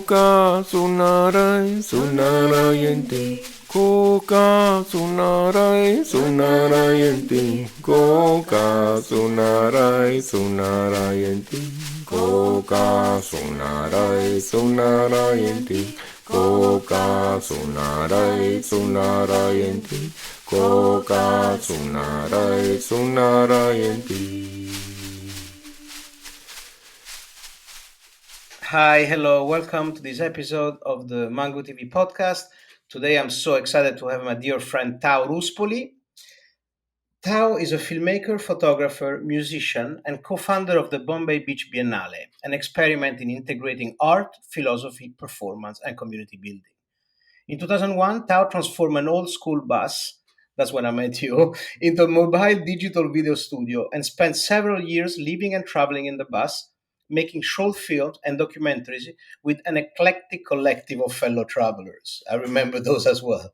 Koka sunarai sunarayenti. Koka sunarai sunarayenti. Koka sunarai sunarayenti. Koka sunarai sunarayenti. Koka sunarai sunarayenti. Koka sunarai sunarayenti. Hi, hello, welcome to this episode of the Mango TV podcast. Today I'm so excited to have my dear friend Tao Ruspoli. Tao is a filmmaker, photographer, musician, and co founder of the Bombay Beach Biennale, an experiment in integrating art, philosophy, performance, and community building. In 2001, Tao transformed an old school bus, that's when I met you, into a mobile digital video studio and spent several years living and traveling in the bus, making short films and documentaries with an eclectic collective of fellow travelers. I remember those as well.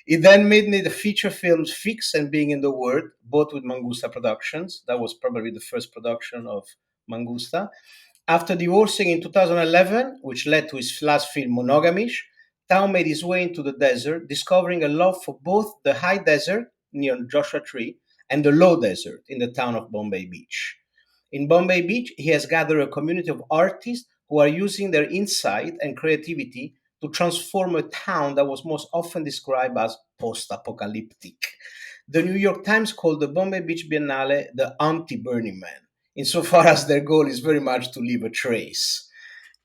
It then made me the feature films Fix and Being in the World, both with Mangusta Productions. That was probably the first production of Mangusta. After divorcing in 2011, which led to his last film, Monogamish, Tao made his way into the desert, discovering a love for both the high desert near Joshua Tree and the low desert in the town of Bombay Beach. In Bombay Beach, he has gathered a community of artists who are using their insight and creativity to transform a town that was most often described as post apocalyptic. The New York Times called the Bombay Beach Biennale the anti Burning Man, insofar as their goal is very much to leave a trace.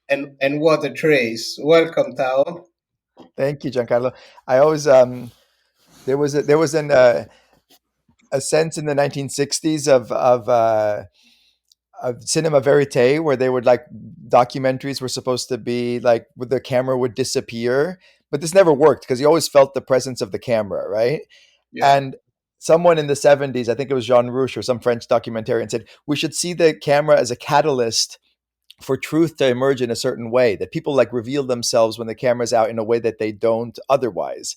And what a trace. Welcome, Tao. Thank you, Giancarlo. I always there was a sense in the 1960s of cinema verite where they would like documentaries were supposed to be like where the camera would disappear, but this never worked because you always felt the presence of the camera, right? Yeah. And someone in the 70s, I think it was Jean Rouch or some French documentarian, said we should see the camera as a catalyst for truth to emerge in a certain way, that people like reveal themselves when the camera's out in a way that they don't otherwise.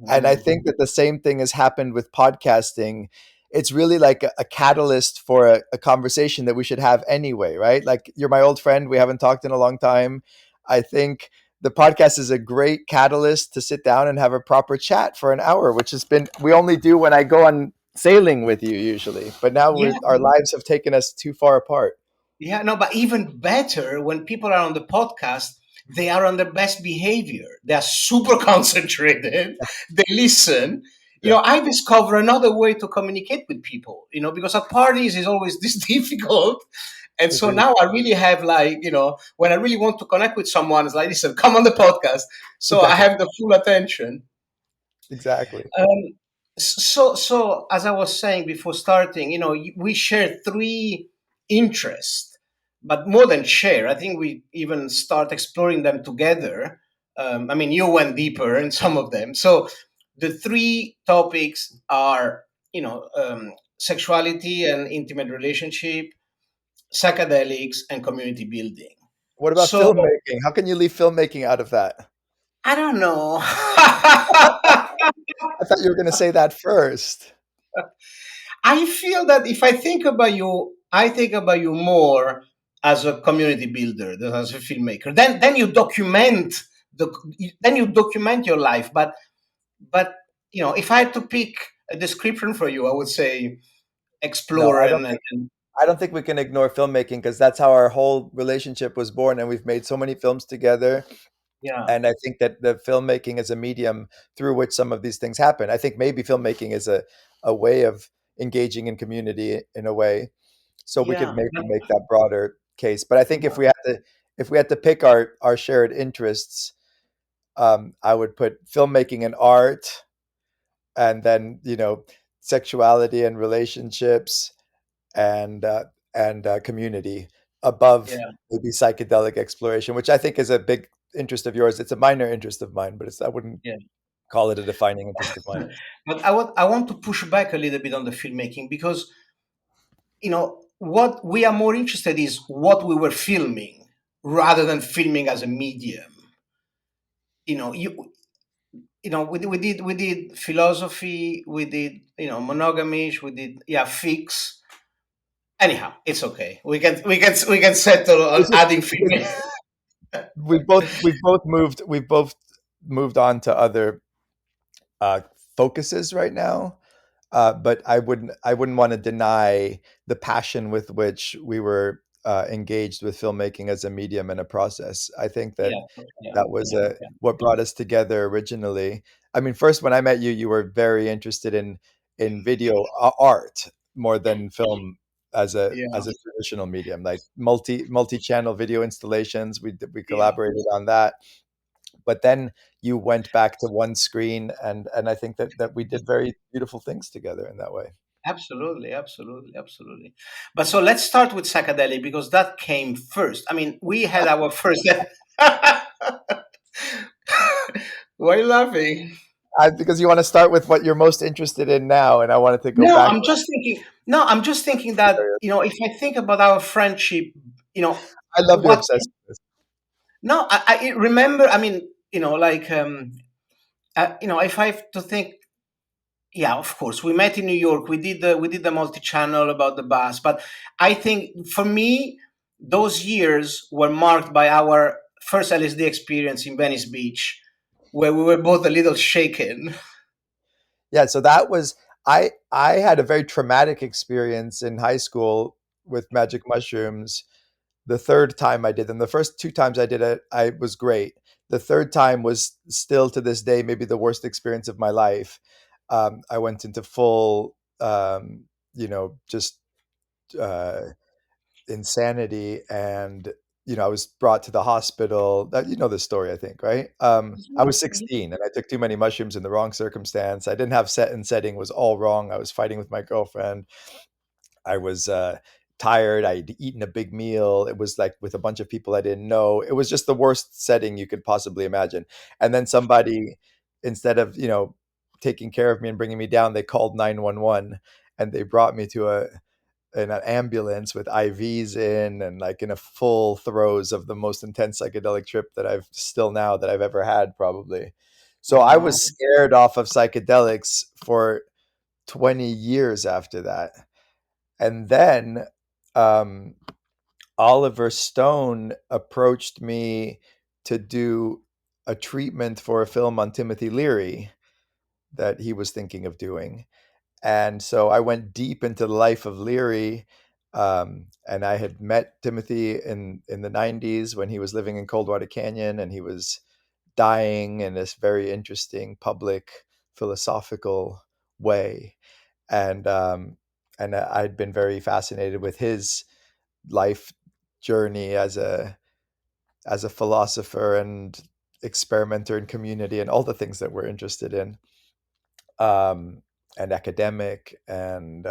And I Mm. think that the same thing has happened with podcasting. It's really like a catalyst for a conversation that we should have anyway, right? Like you're my old friend. We haven't talked in a long time. I think the podcast is a great catalyst to sit down and have a proper chat for an hour, which has been, we only do when I go on sailing with you usually. But now Yeah. our lives have taken us too far apart. Yeah, no, but even better when people are on the podcast, they are on their best behavior. They are super concentrated. They listen. Yeah. I discover another way to communicate with people, because at parties is always this difficult. And so Agreed. now I really have like, when I really want to connect with someone, it's like, listen, come on the podcast. So I Exactly. have the full attention. Exactly. So as I was saying before starting, we share three interests, but more than share, I think we even start exploring them together. I mean, you went deeper in some of them. So the three topics are, sexuality and intimate relationship, psychedelics, and community building. What about So filmmaking? How can you leave filmmaking out of that? I don't know. I thought you were going to say that first. I feel that if I think about you, I think about you more as a community builder than as a filmmaker. Then you document the then you document your life. But if I had to pick a description for you, I would say No, explore and I don't think we can ignore filmmaking because that's how our whole relationship was born, and we've made so many films together. yeah, And I think that the filmmaking is a medium through which some of these things happen. I think maybe filmmaking is a way of engaging in community in a way. So we could yeah, maybe make that broader case. But I think if we had to pick our shared interests, I would put filmmaking and art, and then sexuality and relationships and community above yeah. maybe psychedelic exploration, which I think is a big interest of yours. It's a minor interest of mine, but I wouldn't Yeah. call it a defining interest of mine. But I want to push back a little bit on the filmmaking because what we are more interested is what we were filming rather than filming as a medium. We did philosophy, we did monogamish, we did fix. Anyhow, it's okay. We can settle on It's just adding because filming. we've both moved on to other uh, focuses right now. But I wouldn't want to deny the passion with which we were engaged with filmmaking as a medium and a process. I think that Yeah, yeah, that was yeah, yeah, what brought us together originally. I mean, first when I met you, you were very interested in video art more than film yeah. as a traditional medium, like multi-channel video installations. We Yeah. collaborated on that, but then you went back to one screen, and I think that we did very beautiful things together in that way. Absolutely, absolutely, absolutely. But so let's start with psychedelic because that came first. I mean, we had our first. Why are you laughing? Because you want to start with what you're most interested in now, and I wanted to go No, back I'm just thinking. No, I'm just thinking that to if I think about our friendship, I love your what? obsessiveness. No, I remember. I mean, like if I have to think, yeah, of course, we met in New York. We did the multi-channel about the bus, but I think for me, those years were marked by our first LSD experience in Venice Beach, where we were both a little shaken. Yeah, so that was I had a very traumatic experience in high school with magic mushrooms. The third time I did them, the first two times I did it, I was great. The third time was still to this day maybe the worst experience of my life. I went into full, just uh, insanity, and I was brought to the hospital. You know this story, I think, right? I was 16 and I took too many mushrooms in the wrong circumstance. I didn't have set and setting, was all wrong. I was fighting with my girlfriend. I was tired. I'd eaten a big meal. It was like with a bunch of people I didn't know. It was just the worst setting you could possibly imagine. And then somebody, instead of taking care of me and bringing me down, they called 911, and they brought me to in an ambulance with IVs in, and like in a full throes of the most intense psychedelic trip that I've ever had, probably. So I Wow. was scared off of psychedelics for 20 years after that. And then um, Oliver Stone approached me to do a treatment for a film on Timothy Leary that he was thinking of doing. And so I went deep into the life of Leary. And I had met Timothy in the 90s when he was living in Coldwater Canyon, and he was dying in this very interesting public philosophical way. And I'd been very fascinated with his life journey as a philosopher and experimenter in community and all the things that we're interested in, um, and academic. And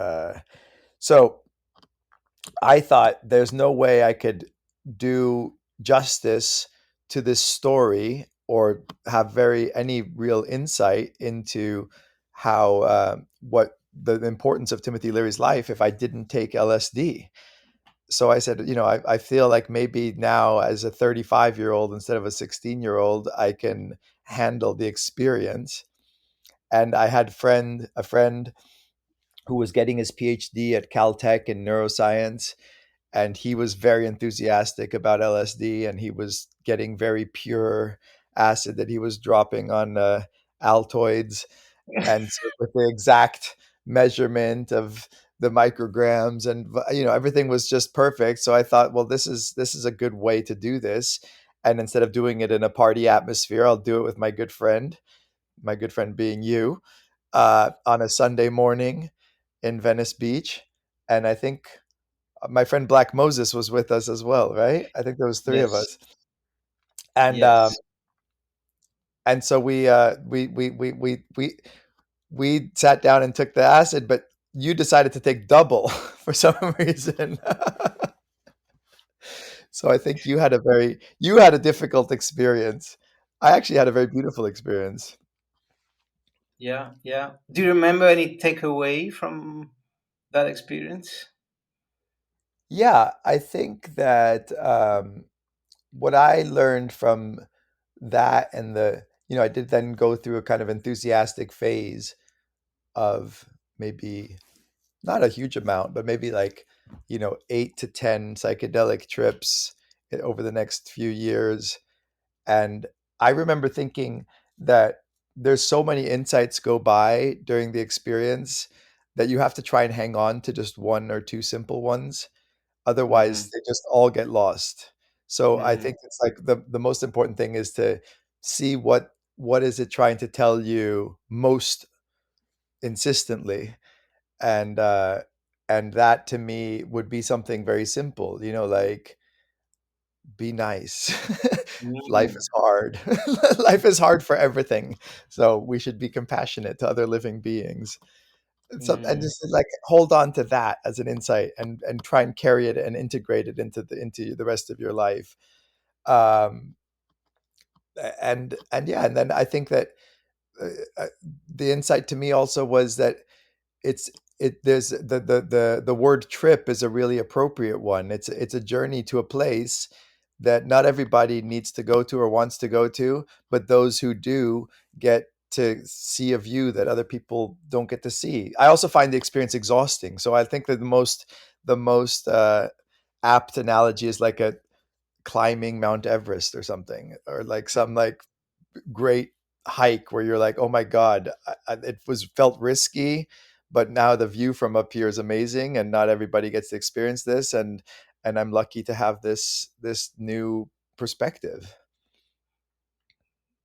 so I thought there's no way I could do justice to this story or have any real insight into how what the importance of Timothy Leary's life if I didn't take LSD. So I said, I feel like maybe now as a 35-year-old instead of a 16-year-old, I can handle the experience. And I had a friend who was getting his PhD at Caltech in neuroscience, and he was very enthusiastic about LSD, and he was getting very pure acid that he was dropping on Altoids, and so with the exact measurement of the micrograms, and everything was just perfect. So I thought, well, this is a good way to do this, and instead of doing it in a party atmosphere, I'll do it with my good friend being you, on a Sunday morning in Venice Beach. And I think my friend Black Moses was with us as well, right? I think there was three of Yes. us, and Yes. so we sat down and took the acid, but you decided to take double for some reason. So I think you had a difficult experience. I actually had a very beautiful experience. Yeah. Yeah. Do you remember any takeaway from that experience? Yeah, I think that what I learned from that, and I did then go through a kind of enthusiastic phase of maybe not a huge amount, but maybe like 8 to 10 psychedelic trips over the next few years. And I remember thinking that there's so many insights go by during the experience that you have to try and hang on to just one or two simple ones. Otherwise, Mm, they just all get lost. So I mm, think it's like the most important thing is to see what is it trying to tell you most insistently, and that to me would be something very simple, like be nice. Life mm, is hard. Life is hard for everything. So we should be compassionate to other living beings. And mm. just like hold on to that as an insight, and try and carry it and integrate it into the rest of your life. Um, and yeah, and then I think that uh, uh, the insight to me also was that it's there's the word trip is a really appropriate one. It's a journey to a place that not everybody needs to go to or wants to go to, but those who do get to see a view that other people don't get to see. I also find the experience exhausting, so I think that the most apt analogy is like a climbing Mount Everest or something, or like some like great hike where you're like, oh my god, it was felt risky, but now the view from up here is amazing, and not everybody gets to experience this, and I'm lucky to have this new perspective.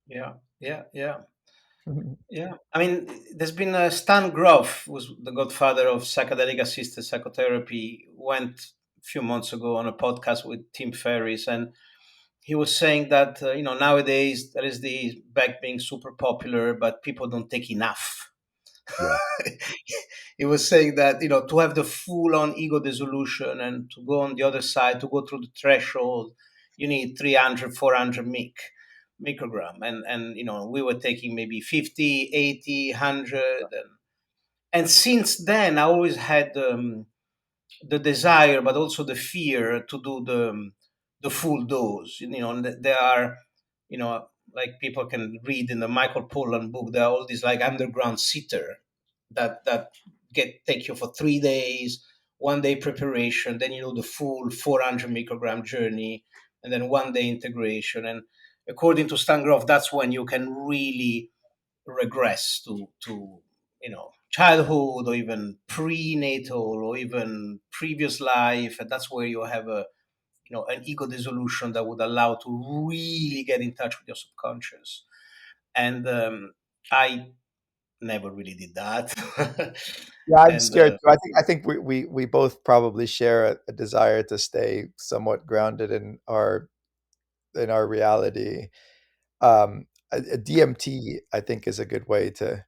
Yeah, yeah, yeah, yeah. I mean, there's been Stan Grof, was the godfather of psychedelic assisted psychotherapy, went a few months ago on a podcast with Tim Ferriss, and he was saying that nowadays there is the back being super popular, but people don't take enough. Yeah, He was saying that to have the full on ego dissolution and to go on the other side, to go through the threshold, you need 300, 400 microgram, and we were taking maybe 50, 80, 100, and since then I always had the desire, but also the fear to do the full dose. And there are, you know, like people can read in the Michael Pollan book. There are all these like underground sitter that get take you for 3 days, 1 day preparation, then the full 400 microgram journey, and then 1 day integration. And according to Stangroff, that's when you can really regress to childhood, or even prenatal, or even previous life, and that's where you have a an ego dissolution that would allow to really get in touch with your subconscious. And I never really did that. yeah, I'm And scared too. I think we both probably share a desire to stay somewhat grounded in our reality. A DMT, I think, is a good way to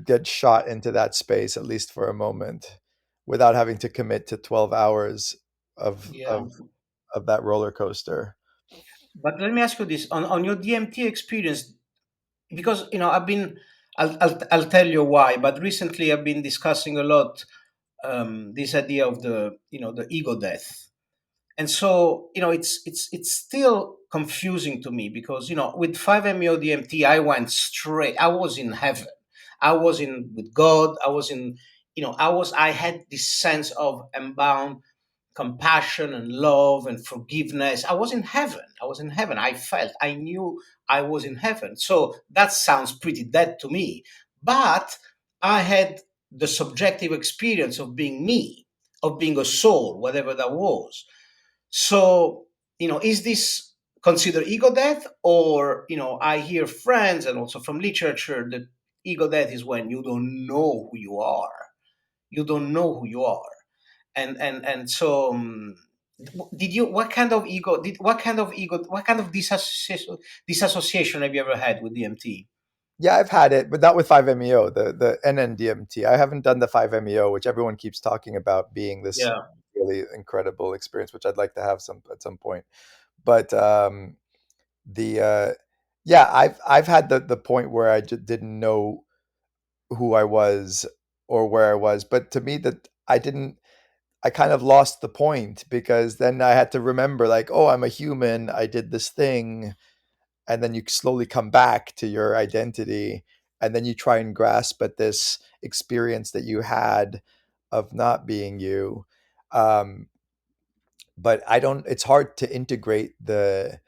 get shot into that space, at least for a moment, without having to commit to 12 hours of yeah, of of that roller coaster. but let me ask you this: on your DMT experience, because I've been, I'll tell you why, but recently I've been discussing a lot this idea of the ego death. And so it's still confusing to me, because with 5-meo DMT I went straight, I was in heaven, I was in with God, I was in, I had this sense of unbound compassion and love and forgiveness. I was in heaven, I felt, I knew I was in heaven. So that sounds pretty dead to me, but I had the subjective experience of being me, of being a soul, whatever that was. So, is this considered ego death? Or, I hear friends and also from literature that ego death is when you don't know who you are. You don't know who you are. And so, did you, what kind of disassociation have you ever had with DMT? Yeah, I've had it, but not with 5-MeO, the NN-DMT. I haven't done the 5-MeO, which everyone keeps talking about being this Yeah. really incredible experience, which I'd like to have at some point. But the yeah, I've had the point where I just didn't know who I was or where I was, but to me that I kind of lost the point, because then I had to remember, like, oh, I'm a human, I did this thing, and then you slowly come back to your identity, and then you try and grasp at this experience that you had of not being you. um, but I don't. It's hard to integrate the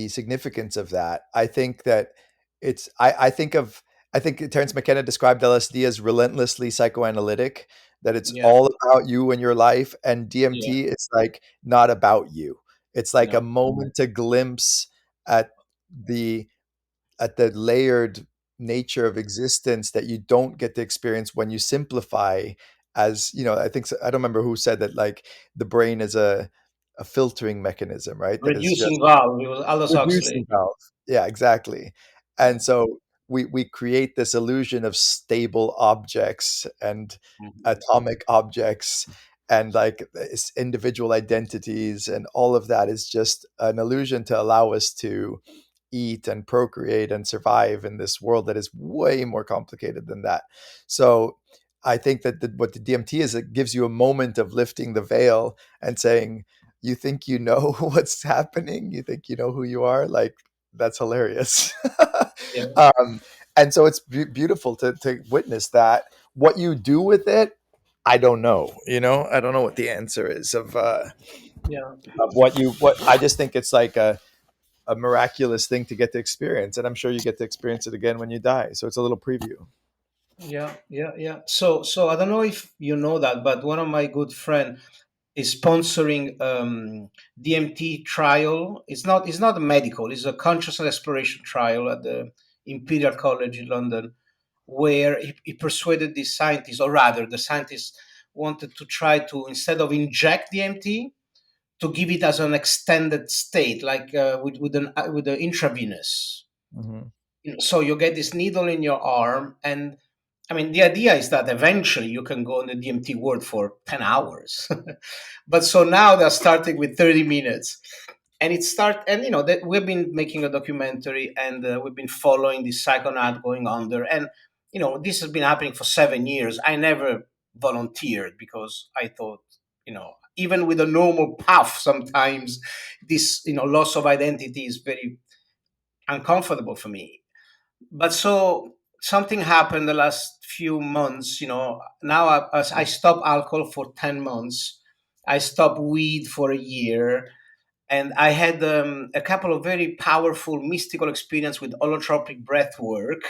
significance of that. I think that it's I think Terence McKenna described LSD as relentlessly psychoanalytic, that it's Yeah, all about you and your life, and yeah, DMT it's like not about you. It's like a no, moment to glimpse at the the layered nature of existence that you don't get to experience when you simplify. As you know, I don't remember who said that, like the brain is a filtering mechanism, right? That is just reducing valve. It was Aldous reducing Huxley. valve. Yeah, exactly. Yeah. And so we create this illusion of stable objects and Mhm. atomic objects and like individual identities, and all of that is just an illusion to allow us to eat and procreate and survive in this world that is way more complicated than that. So I think that what the DMT is, it gives you a moment of lifting the veil and saying, you think you know what's happening, you think you know who you are, like that's hilarious. Yeah, um, and so it's beautiful to witness that. What you do with it, I don't know. I don't know what the answer is yeah, of what I just think it's like a miraculous thing to get to experience, and I'm sure you get to experience it again when you die. So it's a little preview. yeah, yeah, yeah. So I don't know if you know that, but one of my good friend is sponsoring DMT trial. It's not medical. It's a consciousness exploration trial at the Imperial College in London, where he persuaded the scientists, or rather, the scientists wanted to try to, instead of inject DMT, to give it as an extended state, like with the intravenous. Hmm. So you get this needle in your arm, and I mean, the idea is that eventually you can go in the DMT world for 10 hours. But so now they're starting with 30 minutes. And that we've been making a documentary, and we've been following this psychonaut going on there. And, this has been happening for 7 years. I never volunteered because I thought, even with a normal path, sometimes this, loss of identity is very uncomfortable for me. But so something happened the last few months. Now I stopped alcohol for 10 months. I stopped weed for a year, and I had a couple of very powerful mystical experience with holotropic breath work.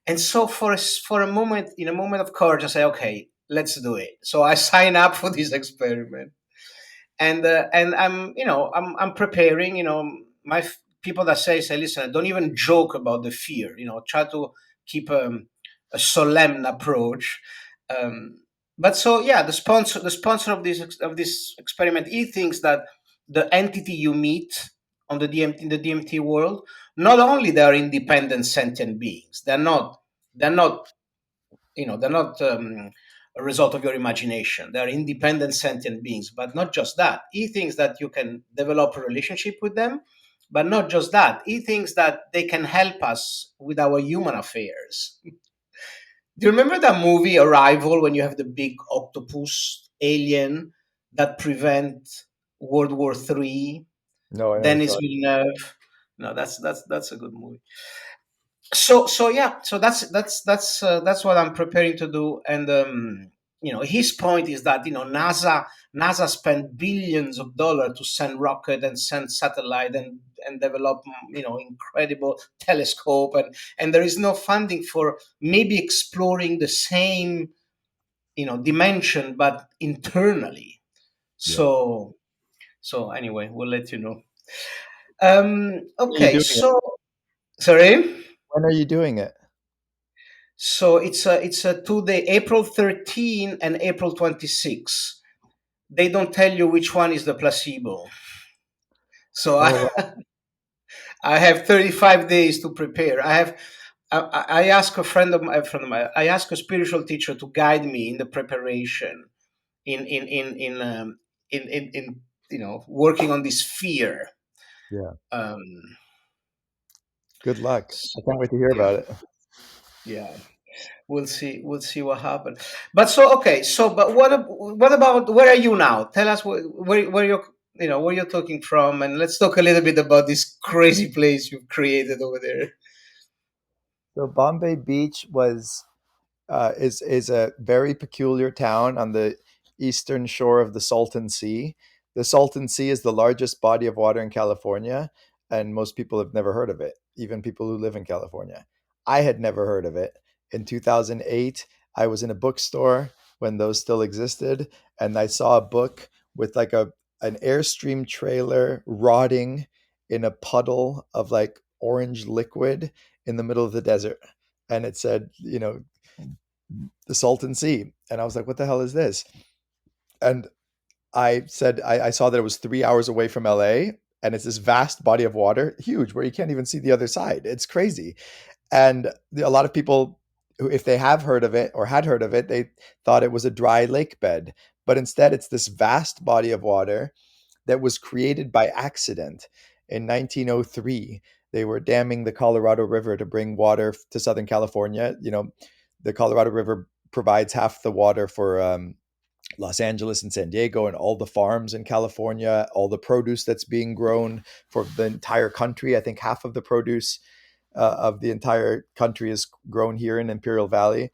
And so for a moment, in a moment of courage, I say, okay, let's do it. So I sign up for this experiment, and I'm preparing. People that say, listen, don't even joke about the fear. Try to keep a solemn approach. Um, but so yeah, the sponsor of this experiment, he thinks that the entity you meet on the DMT in the DMT world, not only they are independent sentient beings, they're not a result of your imagination. They're independent sentient beings. But not just that. He thinks that you can develop a relationship with them. But not just that. He thinks that they can help us with our human affairs. Do you remember that movie Arrival, when you have the big octopus alien that prevent World War III? No, I never Denis saw it. Villeneuve. No, that's a good movie. So yeah, so that's what I'm preparing to do. And his point is that NASA spent billions of dollars to send rocket and send satellite and develop incredible telescope, and there is no funding for maybe exploring the same dimension but internally. Yeah. So anyway, we'll let you know. When are you Okay, doing it? so sorry. When are you doing it? So it's a 2 day, April 13 and April 26. They don't tell you which one is the placebo. So I, Oh, wow. I have 35 days to prepare. I ask I ask a spiritual teacher to guide me in the preparation, in working on this fear. Yeah. Um, Good luck. I so, can't wait to hear yeah, about it. yeah. We'll see what happens. But so okay, but what about, where are you now? Tell us where you're talking from, and let's talk a little bit about this crazy place you've created over there. So Bombay Beach is a very peculiar town on the eastern shore of the Salton Sea. The Salton Sea is the largest body of water in California, and most people have never heard of it, even people who live in California. I had never heard of it. In 2008, I was in a bookstore when those still existed, and I saw a book with like an Airstream trailer rotting in a puddle of like orange liquid in the middle of the desert. And it said, the Salton Sea. And I was like, what the hell is this? And I said I saw that it was 3 hours away from LA, and it's this vast body of water, huge, where you can't even see the other side. It's crazy. And a lot of people, who, if they have heard of it or had heard of it, they thought it was a dry lake bed. But instead, it's this vast body of water that was created by accident in 1903. They were damming the Colorado River to bring water to Southern California. The Colorado River provides half the water for Los Angeles and San Diego and all the farms in California, all the produce that's being grown for the entire country. I think half of the produce of the entire country is grown here in Imperial Valley.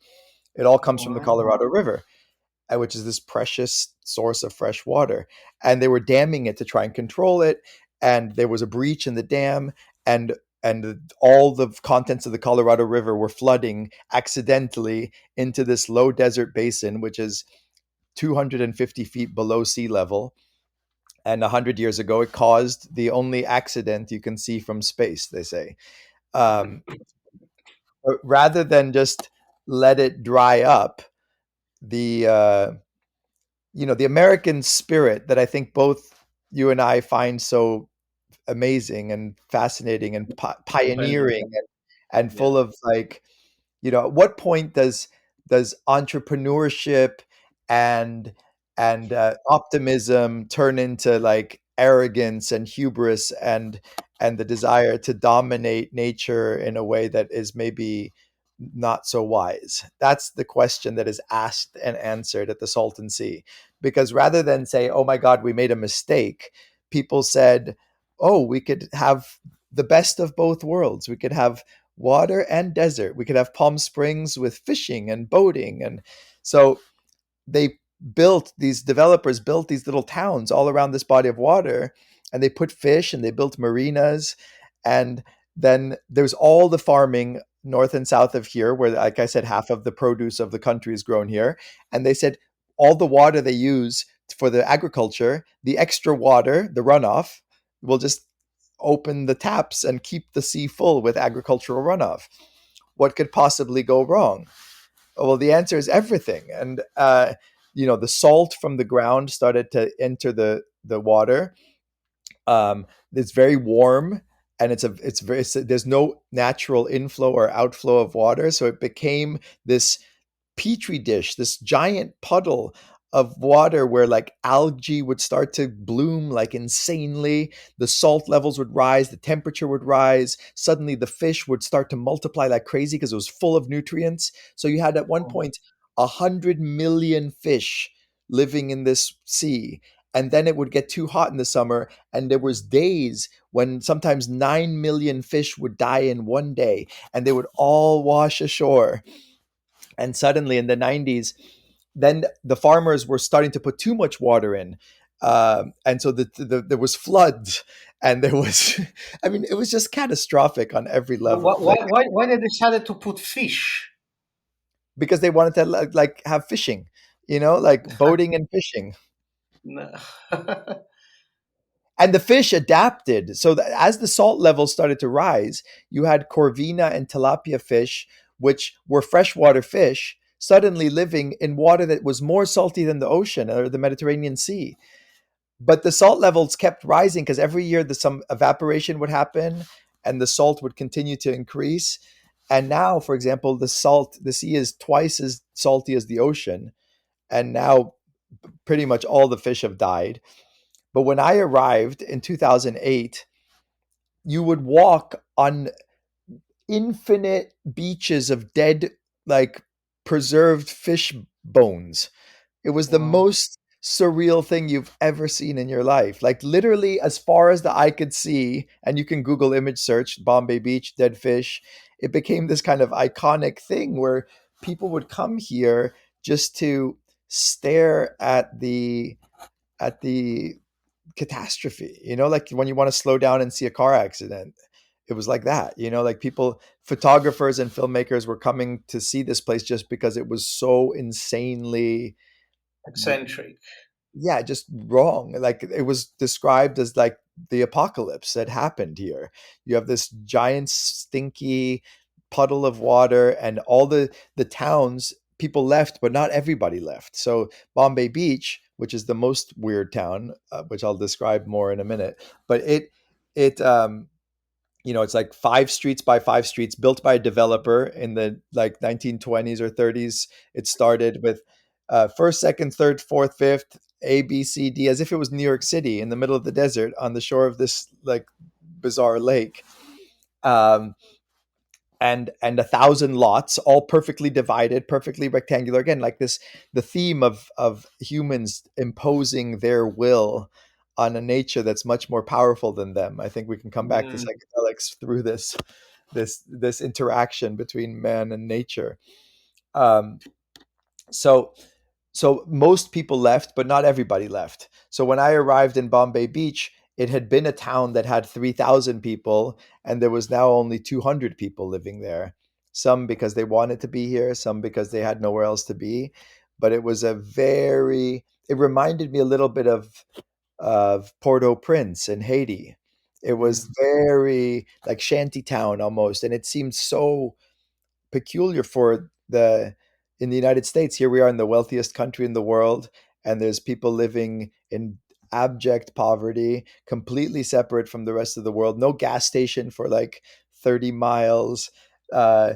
It all comes from the Wow. Colorado River, which is this precious source of fresh water. And they were damming it to try and control it. And there was a breach in the dam, and all the contents of the Colorado River were flooding accidentally into this low desert basin, which is 250 feet below sea level. And 100 years ago, it caused the only accident you can see from space, they say. Um, but rather than just let it dry up, the the American spirit that I think both you and I find so amazing and fascinating and pioneering Compelling. and Yeah. full of like, at what point does entrepreneurship and optimism turn into like arrogance and hubris and the desire to dominate nature in a way that is maybe not so wise? That's the question that is asked and answered at the Salton Sea. Because rather than say, oh my God, we made a mistake, people said, oh, we could have the best of both worlds. We could have water and desert. We could have Palm Springs with fishing and boating. And so these developers built these little towns all around this body of water, and they put fish and they built marinas. And then there's all the farming north and south of here, where, like I said, half of the produce of the country is grown here. And they said all the water they use for the agriculture, the extra water, the runoff, will just open the taps and keep the sea full with agricultural runoff. What could possibly go wrong? Well, the answer is everything. And the salt from the ground started to enter the water. It's very warm, and there's no natural inflow or outflow of water, so it became this petri dish, this giant puddle of water where like algae would start to bloom like insanely. The salt levels would rise, the temperature would rise. Suddenly, the fish would start to multiply like crazy because it was full of nutrients. So you had at one Oh, point 100 million fish living in this sea. And then it would get too hot in the summer, and there was days when sometimes 9 million fish would die in one day, and they would all wash ashore. And suddenly in the 90s, then the farmers were starting to put too much water in. And so there was floods, and there was, I mean, it was just catastrophic on every level. Like, why they decided to put fish? because they wanted to like have fishing, like boating and fishing. No. And the fish adapted. So that as the salt levels started to rise, you had corvina and tilapia fish, which were freshwater fish, suddenly living in water that was more salty than the ocean or the Mediterranean Sea. But the salt levels kept rising because every year some evaporation would happen and the salt would continue to increase. And now, for example, the sea is twice as salty as the ocean. And now pretty much all the fish have died. But when I arrived in 2008, you would walk on infinite beaches of dead, like preserved fish bones. It was the Wow. most surreal thing you've ever seen in your life. Like literally as far as the eye could see, and you can Google image search Bombay Beach dead fish. It became this kind of iconic thing where people would come here just to stare at the catastrophe, like when you want to slow down and see a car accident. It was like that, like people, photographers and filmmakers were coming to see this place just because it was so insanely, Eccentric. yeah, just wrong. Like it was described as like the apocalypse that happened here. You have this giant stinky puddle of water, and all the towns, people left, but not everybody left. So Bombay Beach, which is the most weird town, which I'll describe more in a minute, but it it's like 5 streets by 5 streets, built by a developer in the like 1920s or 30s. It started with first, second, third, fourth, fifth, A, B, C, D, as if it was New York City in the middle of the desert on the shore of this like bizarre lake. Um, and 1,000 lots, all perfectly divided, perfectly rectangular. Again, like this, the theme of humans imposing their will on a nature that's much more powerful than them. I think we can come back to Mm. psychedelics through this interaction between man and nature. Um, so so most people left, but not everybody left. So when I arrived in Bombay Beach, it had been a town that had 3,000 people, and there was now only 200 people living there. Some because they wanted to be here, some because they had nowhere else to be. But it was it reminded me a little bit of Port-au-Prince in Haiti. It was Mm. very like shanty town almost, and it seemed so peculiar for the in the United States. Here we are in the wealthiest country in the world, and there's people living in abject poverty, completely separate from the rest of the world. No gas station for like 30 miles. Uh,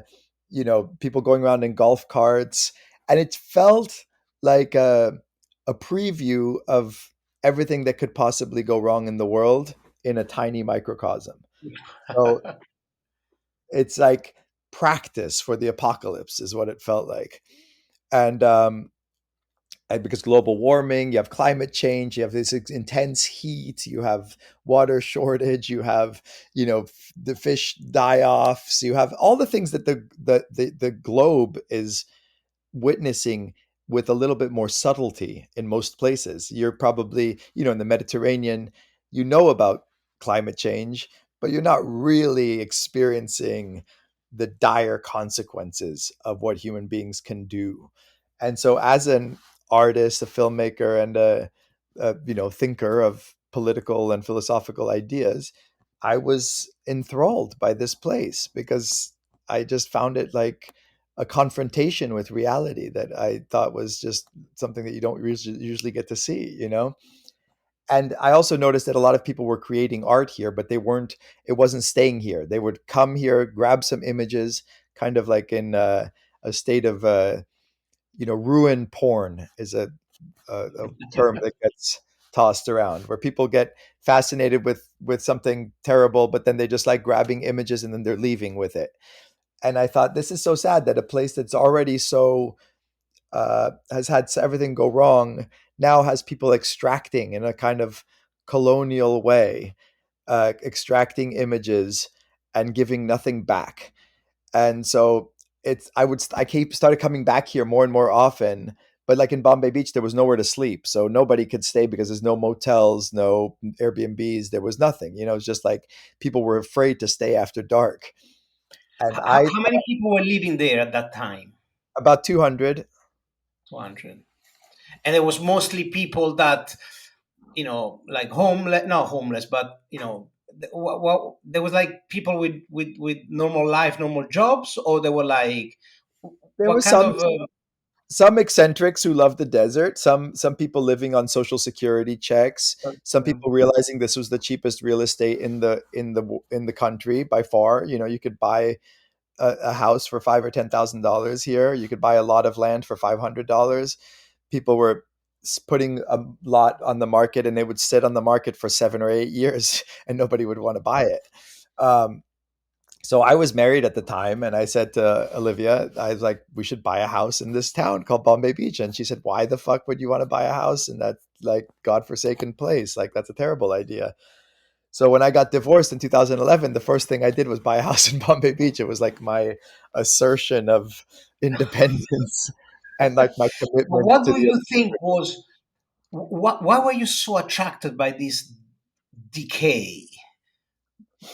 people going around in golf carts, and it felt like a preview of everything that could possibly go wrong in the world in a tiny microcosm. So it's like practice for the apocalypse is what it felt like. And because global warming, you have climate change, you have this intense heat, you have water shortage, you have the fish die offs, you have all the things that the globe is witnessing with a little bit more subtlety in most places. You're probably, in the Mediterranean, about climate change, but you're not really experiencing the dire consequences of what human beings can do. And so, as an artist, a filmmaker, and a thinker of political and philosophical ideas, I was enthralled by this place because I just found it like a confrontation with reality that I thought was just something that you don't usually get to see. And I also noticed that a lot of people were creating art here, but it wasn't staying here. They would come here, grab some images, kind of like in a state of, ruin porn is a term that gets tossed around, where people get fascinated with something terrible, but then they just like grabbing images and then they're leaving with it. And I thought, this is so sad that a place that's already so has had everything go wrong now has people extracting in a kind of colonial way, extracting images and giving nothing back. And so I keep started coming back here more and more often. But like in Bombay Beach, there was nowhere to sleep, so nobody could stay because there's no motels, no Airbnbs, there was nothing. It's just like people were afraid to stay after dark. And How many people were living there at that time? about 200. 200. And it was mostly people that, like homeless, not homeless, but, there was like people with normal life, normal jobs, or they were like, There what was kind some of, some eccentrics who loved the desert, some people living on social security checks, some uh, people realizing this was the cheapest real estate in the country by far. You could buy a house for $5,000 or $10,000 here. You could buy a lot of land for $500. People were putting a lot on the market, and they would sit on the market for 7 or 8 years, and nobody would want to buy it. Um, so I was married at the time, and I said to Olivia, I was like, we should buy a house in this town called Bombay Beach. And she said, why the fuck would you want to buy a house in that like godforsaken place? Like, that's a terrible idea. So when I got divorced in 2011, the first thing I did was buy a house in Bombay Beach. It was like my assertion of independence and like my commitment what to do the. you think was Why were you so attracted by this decay?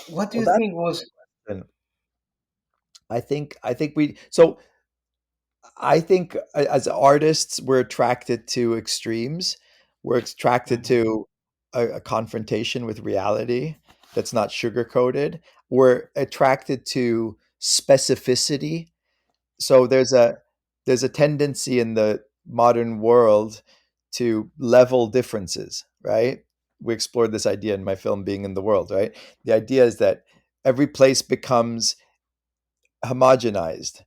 What do Well, you that's think was? and I think we so I think as artists we're attracted to extremes. We're attracted Mhm. to a confrontation with reality that's not sugar coated. We're attracted to specificity. So there's a tendency in the modern world to level differences, right? We explored this idea in my film Being in the World, right? The idea is that every place becomes homogenized.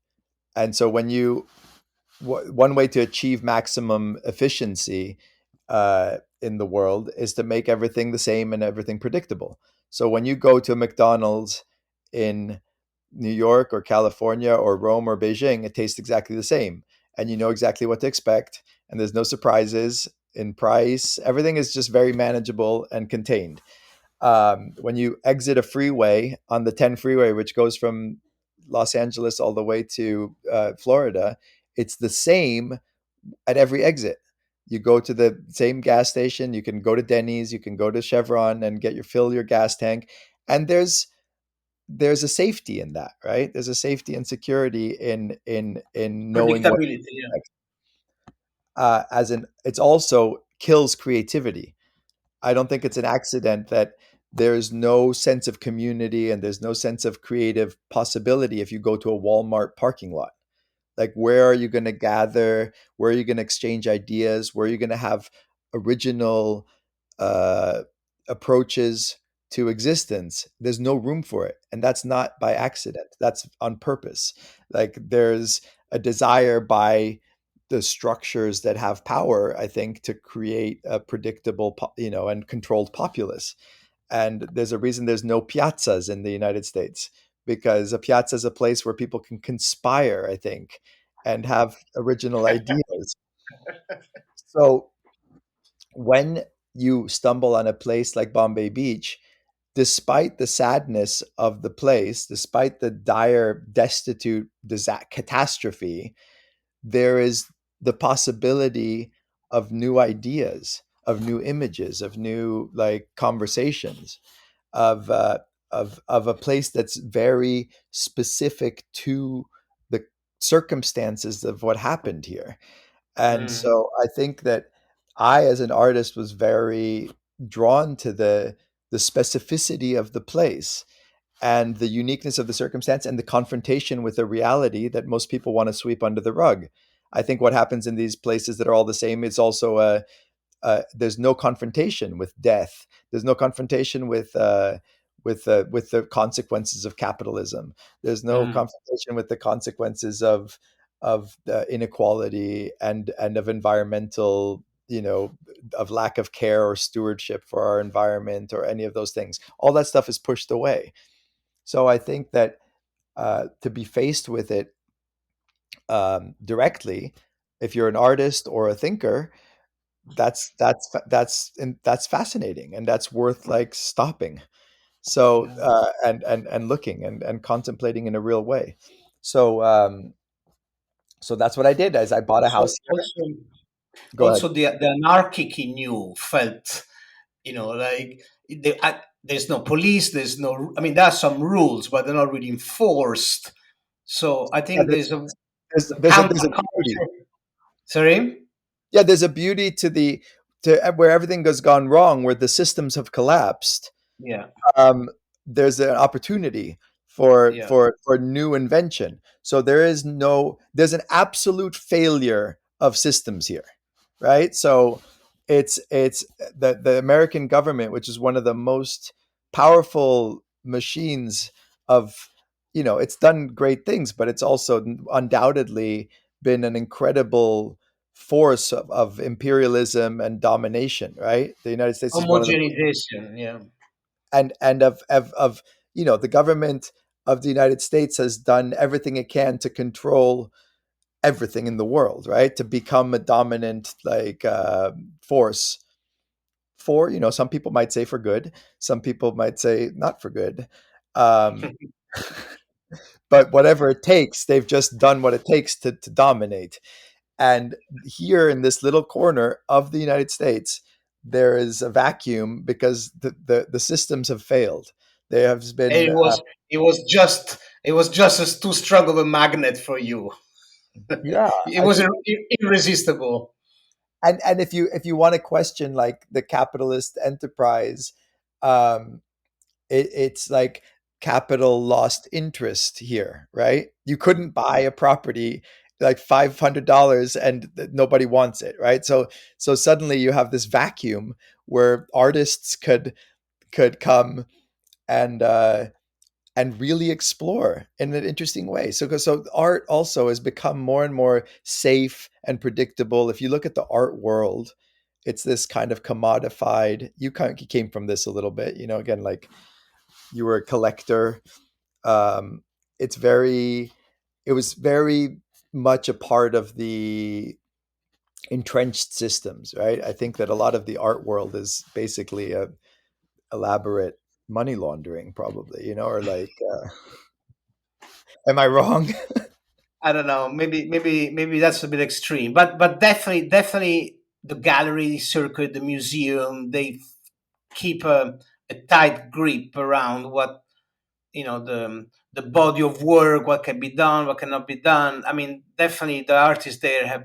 And so when you one way to achieve maximum efficiency in the world is to make everything the same and everything predictable. So when you go to a McDonald's in New York or California or Rome or Beijing, it tastes exactly the same. And you know exactly what to expect. And there's no surprises in price. Everything is just very manageable and contained. When you exit a freeway on the 10 freeway, which goes from Los Angeles all the way to Florida, it's the same at every exit. You go to the same gas station. You can go to Denny's. You can go to Chevron and get fill your gas tank. And there's a safety in that, right? There's a safety and security in knowing what Predictability, yeah. as in it's also kills creativity. I don't think it's an accident that there's no sense of community and there's no sense of creative possibility if you go to a Walmart parking lot. Like, where are you going to gather? Where are you going to exchange ideas? Where are you going to have original uh, approaches to existence? There's no room for it. And that's not by accident, that's on purpose. Like, there's a desire by the structures that have power, I think, to create a predictable, and controlled populace. And there's a reason there's no piazzas in the United States, because a piazza is a place where people can conspire, I think, and have original ideas. So when you stumble on a place like Bombay Beach, despite the sadness of the place, despite the dire, destitute catastrophe, there is the possibility of new ideas, of new images, of new like conversations, of of a place that's very specific to the circumstances of what happened here. And Mhm. so I think that I, as an artist, was very drawn to the specificity of the place and the uniqueness of the circumstance and the confrontation with a reality that most people want to sweep under the rug. I think what happens in these places that are all the same is also there's no confrontation with death. There's no confrontation with the consequences of capitalism. There's no Mhm. confrontation with the consequences of inequality and of environmental, of lack of care or stewardship for our environment or any of those things. All that stuff is pushed away. So I think that to be faced with it directly, if you're an artist or a thinker, that's fascinating, and that's worth like stopping. So Yeah. and looking and contemplating in a real way. So so that's what I did. As I bought a Also, house here. also, Go ahead. also the anarchic in you felt, like there's no police, there's no. I mean, there are some rules, but they're not really enforced. So I Yeah, think there's a there's a beauty. counterculture. Sorry. Yeah, there's a beauty to the to where everything has gone wrong, where the systems have collapsed. Yeah. um, there's an opportunity Yeah. for new invention. So there's an absolute failure of systems here, right? So it's the American government, which is one of the most powerful machines of, it's done great things, but it's also undoubtedly been an incredible force of imperialism and domination, right? The United States is one of the Homogenization. Yeah. and of the government of the United States has done everything it can to control everything in the world, right? To become a dominant like force for, some people might say for good, some people might say not for good. Um, but whatever it takes, they've just done what it takes to dominate. And here in this little corner of the United States, there is a vacuum because the systems have failed. There has And been it was just as too strong of a magnet for you. yeah, It I was think. irresistible. And if you want to question like the capitalist enterprise, um, it's like capital lost interest here, right? You couldn't buy a property like $500 and nobody wants it, right? So suddenly you have this vacuum where artists could come and really explore in an interesting way. So art also has become more and more safe and predictable. If you look at the art world, it's this kind of commodified. You came from this a little bit, again, like you were a collector. Um, it's very, it was very much a part of the entrenched systems, right? I think that a lot of the art world is basically a elaborate money laundering, probably, or like, am I wrong? I don't know. Maybe that's a bit extreme, but definitely the gallery circuit, the museum, they keep a tight grip around what the body of work, what can be done, what cannot be done. I mean, definitely the artists there have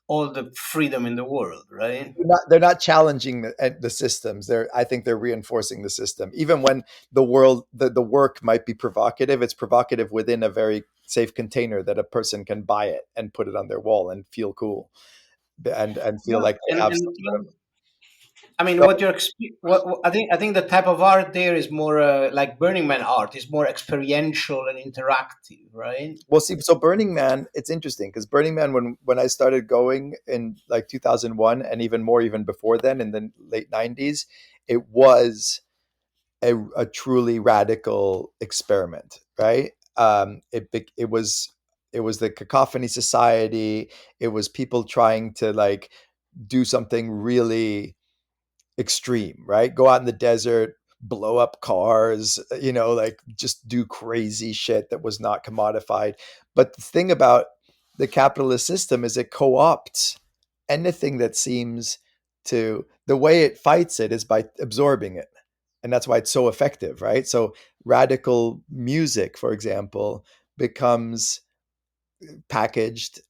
all the freedom in the world, right? They're not challenging the systems. I think they're reinforcing the system. Even when the work might be provocative, it's provocative within a very safe container that a person can buy it and put it on their wall and feel cool and feel Yeah, like they have some and sort of. I mean, Go what you're what I think the type of art there is more like Burning Man art is more experiential and interactive, right? Well, see, so Burning Man, it's interesting because Burning Man, when I started going in like 2001, and even more, even before then, in the late 90s, it was a truly radical experiment, right? It was the Cacophony Society. It was people trying to like do something really extreme, right? Go out in the desert, blow up cars, like just do crazy shit that was not commodified. But the thing about the capitalist system is it co-opts anything that seems to the way it fights it is by absorbing it. And that's why it's so effective, right? So radical music, for example, becomes packaged,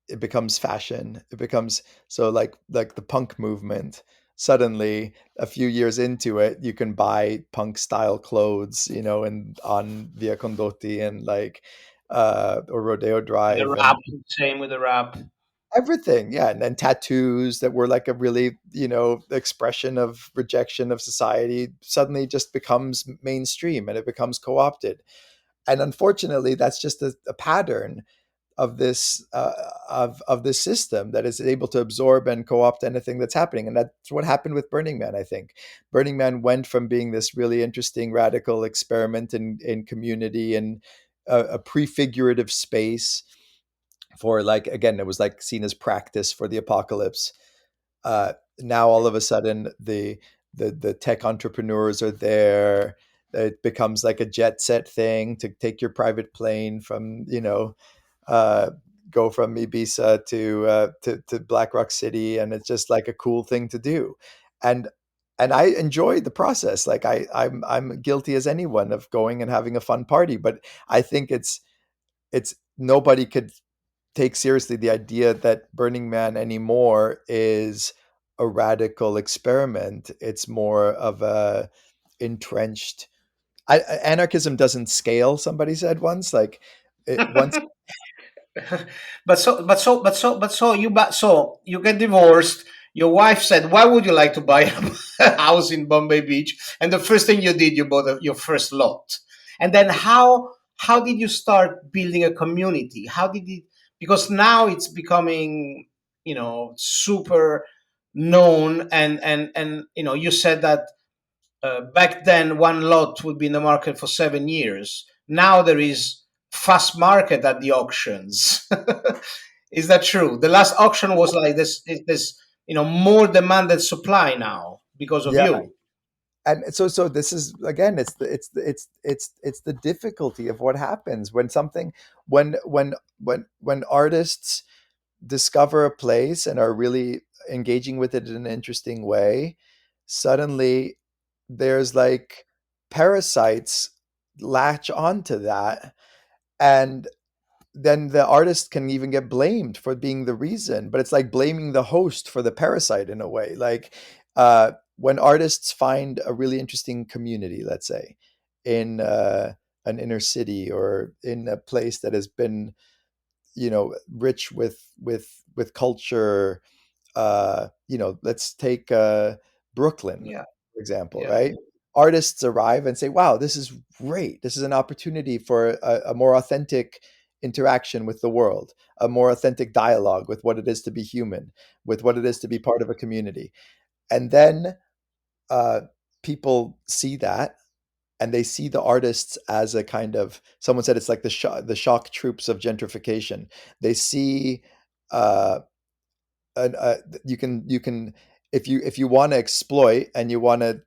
it becomes fashion, it becomes so like the punk movement. Suddenly a few years into it you can buy punk style clothes, and on Via Condotti and like or Rodeo And the Drive rap, and same with the rap. everything, yeah. And then tattoos that were like a really expression of rejection of society suddenly just becomes mainstream and it becomes co-opted. And unfortunately that's just a pattern of this of this system that is able to absorb and co-opt anything that's happening. And that's what happened with Burning Man. I think Burning Man went from being this really interesting radical experiment in community and a prefigurative space for, like, again, it was like seen as practice for the apocalypse. Now all of a sudden the tech entrepreneurs are there. It becomes like a jet set thing to take your private plane from uh, go from Ibiza to Black Rock City, and it's just like a cool thing to do. And I enjoyed the process. Like I'm guilty as anyone of going and having a fun party, but I think it's nobody could take seriously the idea that Burning Man anymore is a radical experiment. It's more of a entrenched. Anarchism doesn't scale. Somebody said once, like once. So you get divorced. Your wife said, "Why would you like to buy a house in Bombay Beach?" And the first thing you did, you bought your first lot. And then how did you start building a community? How did it? Because now it's becoming super known, and you said that back then one lot would be in the market for 7 years. Now there is fast market at the auctions. Is that true? The last auction was like this more demand than supply now because of Yeah. you. And so this is, again, it's the difficulty of what happens when something when artists discover a place and are really engaging with it in an interesting way, suddenly there's like parasites latch onto that, and then the artist can even get blamed for being the reason, but it's like blaming the host for the parasite in a way. Like when artists find a really interesting community, let's say in an inner city or in a place that has been, rich with culture. Let's take Brooklyn, Yeah, for example, yeah, right? Artists arrive and say, wow, this is great. This is an opportunity for a more authentic interaction with the world, a more authentic dialogue with what it is to be human, with what it is to be part of a community. And then uh, people see that, and they see the artists as a kind of, someone said it's like the shock troops of gentrification. They see uh, you can, if you want to exploit and you want to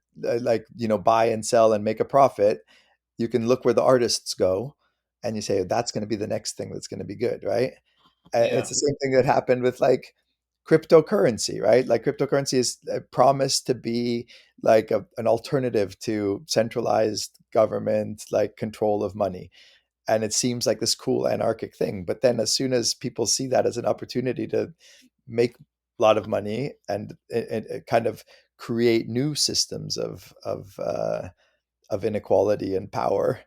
buy and sell and make a profit, you can look where the artists go, and you say that's going to be the next thing that's going to be good, right? yeah, It's the same thing that happened with like cryptocurrency, right? Like cryptocurrency is promised to be like an alternative to centralized government like control of money, and it seems like this cool anarchic thing. But then as soon as people see that as an opportunity to make a lot of money and kind of create new systems of inequality and power,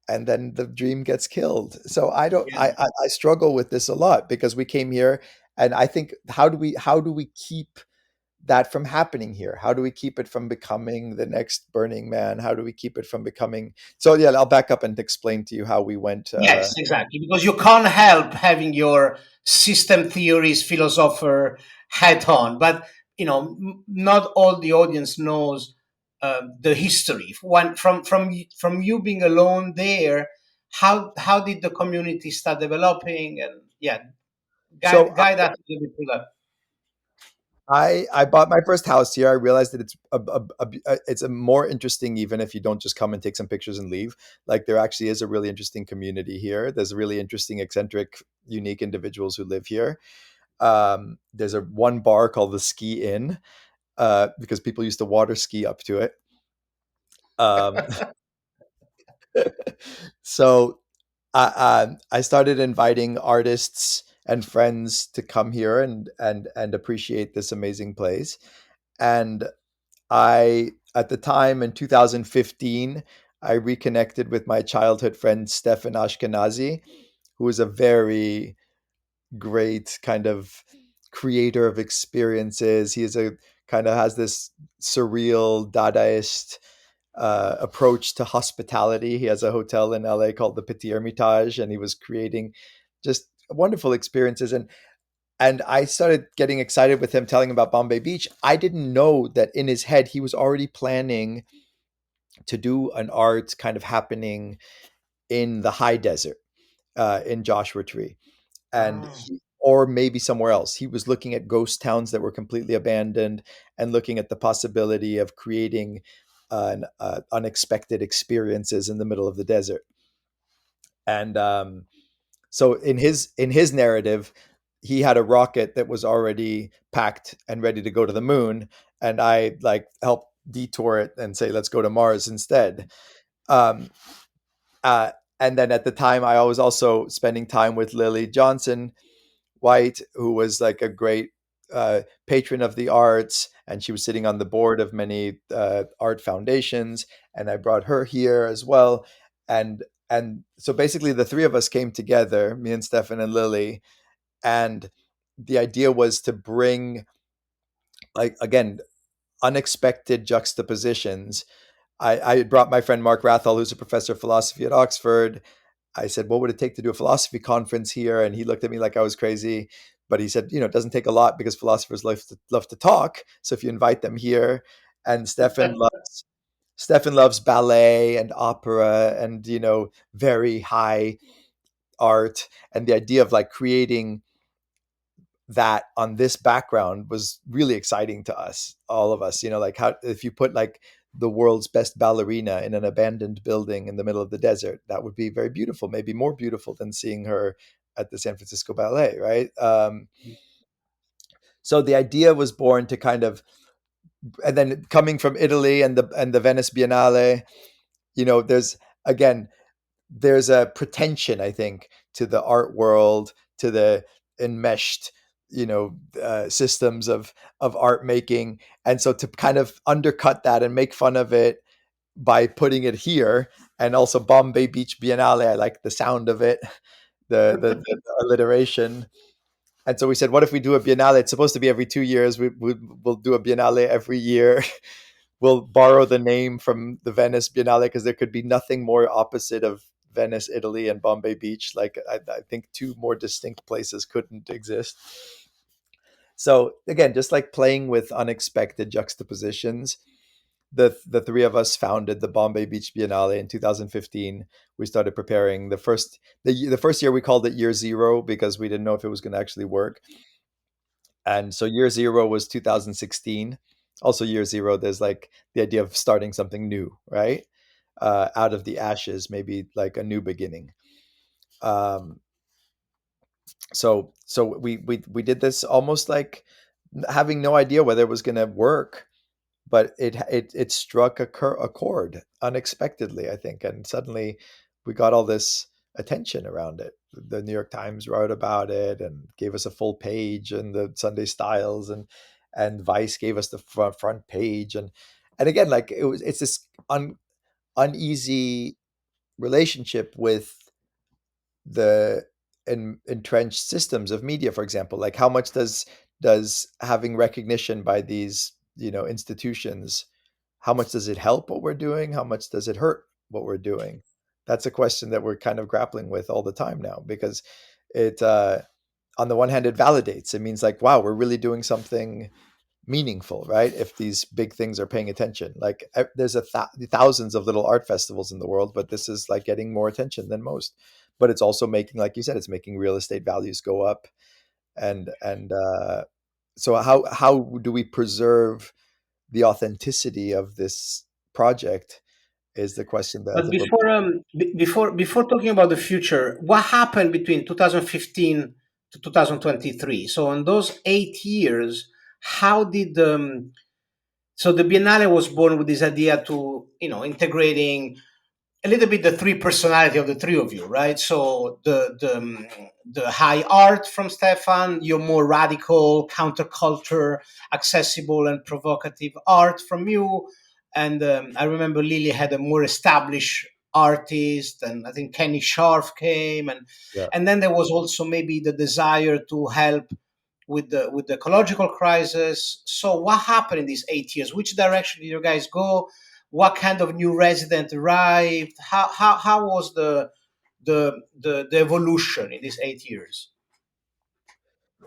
and then the dream gets killed. So I don't yeah. I struggle with this a lot, because we came here, and I think how do we keep that from happening here? How do we keep it from becoming the next Burning Man? How do we keep it from becoming? So yeah, I'll back up and explain to you how we went. Yes, exactly. Because you can't help having your system theories philosopher hat on, but not all the audience knows the history. From you being alone there, how did the community start developing? And yeah, So guide us a little bit through that. I bought my first house here. I realized that it's a more interesting, even if you don't just come and take some pictures and leave. Like there actually is a really interesting community here. There's really interesting, eccentric, unique individuals who live here. There's a one bar called the Ski Inn, because people used to water ski up to it. Um, so I started inviting artists and friends to come here and appreciate this amazing place. And I, at the time in 2015, I reconnected with my childhood friend Stefan Ashkenazi, who is a very great kind of creator of experiences. He is a kind of has this surreal Dadaist approach to hospitality. He has a hotel in LA called the Petit Hermitage, and he was creating just wonderful experiences. And I started getting excited with him, telling him about Bombay Beach. I didn't know that in his head he was already planning to do an art kind of happening in the high desert, in Joshua Tree, and Oh, or maybe somewhere else. He was looking at ghost towns that were completely abandoned and looking at the possibility of creating unexpected experiences in the middle of the desert. And so in his narrative, he had a rocket that was already packed and ready to go to the moon, and I like helped detour it and say, let's go to Mars instead. Um, uh, and then at the time, I was also spending time with Lily Johnson White, who was like a great patron of the arts, and she was sitting on the board of many art foundations. And I brought her here as well, and so basically the three of us came together, me and Stefan and Lily, and the idea was to bring, like, again, unexpected juxtapositions. I brought my friend Mark Rathall, who's a professor of philosophy at Oxford. I said, what would it take to do a philosophy conference here? And he looked at me like I was crazy. But he said, it doesn't take a lot because philosophers love to talk. So if you invite them here, and Stefan loves ballet and opera and, very high art. And the idea of like creating that on this background was really exciting to us, all of us. Like how if you put like the world's best ballerina in an abandoned building in the middle of the desert, that would be very beautiful, maybe more beautiful than seeing her at the San Francisco Ballet, right? So the idea was born to kind of, and then coming from Italy and the Venice Biennale, there's, again, there's a pretension, I think, to the art world, to the enmeshed, systems of art making, and so to kind of undercut that and make fun of it by putting it here, and also Bombay Beach Biennale, I like the sound of it, the alliteration. And so we said, what if we do a biennale? It's supposed to be every 2 years. We'll do a biennale every year. We'll borrow the name from the Venice Biennale because there could be nothing more opposite of Venice, Italy, and Bombay Beach. Like I think two more distinct places couldn't exist. So again, just like playing with unexpected juxtapositions, the three of us founded the Bombay Beach Biennale in 2015. We started preparing the first year we called it Year Zero because we didn't know if it was going to actually work. And so Year Zero was 2016. Also, Year Zero, there's like the idea of starting something new, right? Out of the ashes, maybe like a new beginning. Um, so we did this almost like having no idea whether it was going to work, but it struck a chord unexpectedly, I think, and suddenly we got all this attention around it. The New York Times wrote about it and gave us a full page, and the Sunday Styles and Vice gave us the front page, and again, like it's this uneasy relationship with the entrenched systems of media, for example. Like how much does having recognition by these institutions, how much does it help what we're doing, how much does it hurt what we're doing? That's a question that we're kind of grappling with all the time now, because it on the one hand it validates, it means like, wow, we're really doing something meaningful, right? If these big things are paying attention, like there's thousands of little art festivals in the world, but this is like getting more attention than most. But it's also making, like you said, it's making real estate values go up, and so how do we preserve the authenticity of this project is the question that I But think we're. before talking about the future, what happened between 2015 to 2023? So in those 8 years, how did so the Biennale was born with this idea to integrating a little bit the three personality of the three of you, right? So the high art from Stefan, your more radical, counterculture, accessible and provocative art from you, and I remember Lily had a more established artist, and I think Kenny Scharf came, Yeah. and then there was also maybe the desire to help with the ecological crisis. So what happened in these 8 years? Which direction did you guys go? What kind of new resident arrived? How was the evolution in these 8 years?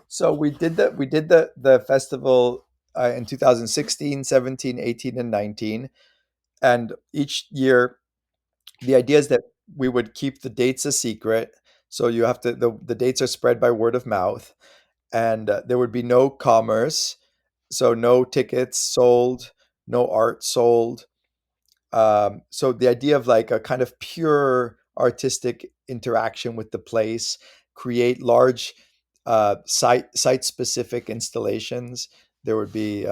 So we did the festival in 2016, 17, 18, and 19, and each year the idea is that we would keep the dates a secret. So you have to the dates are spread by word of mouth, and there would be no commerce, so no tickets sold, no art sold. So the idea of like a kind of pure artistic interaction with the place, create large site specific installations. There would be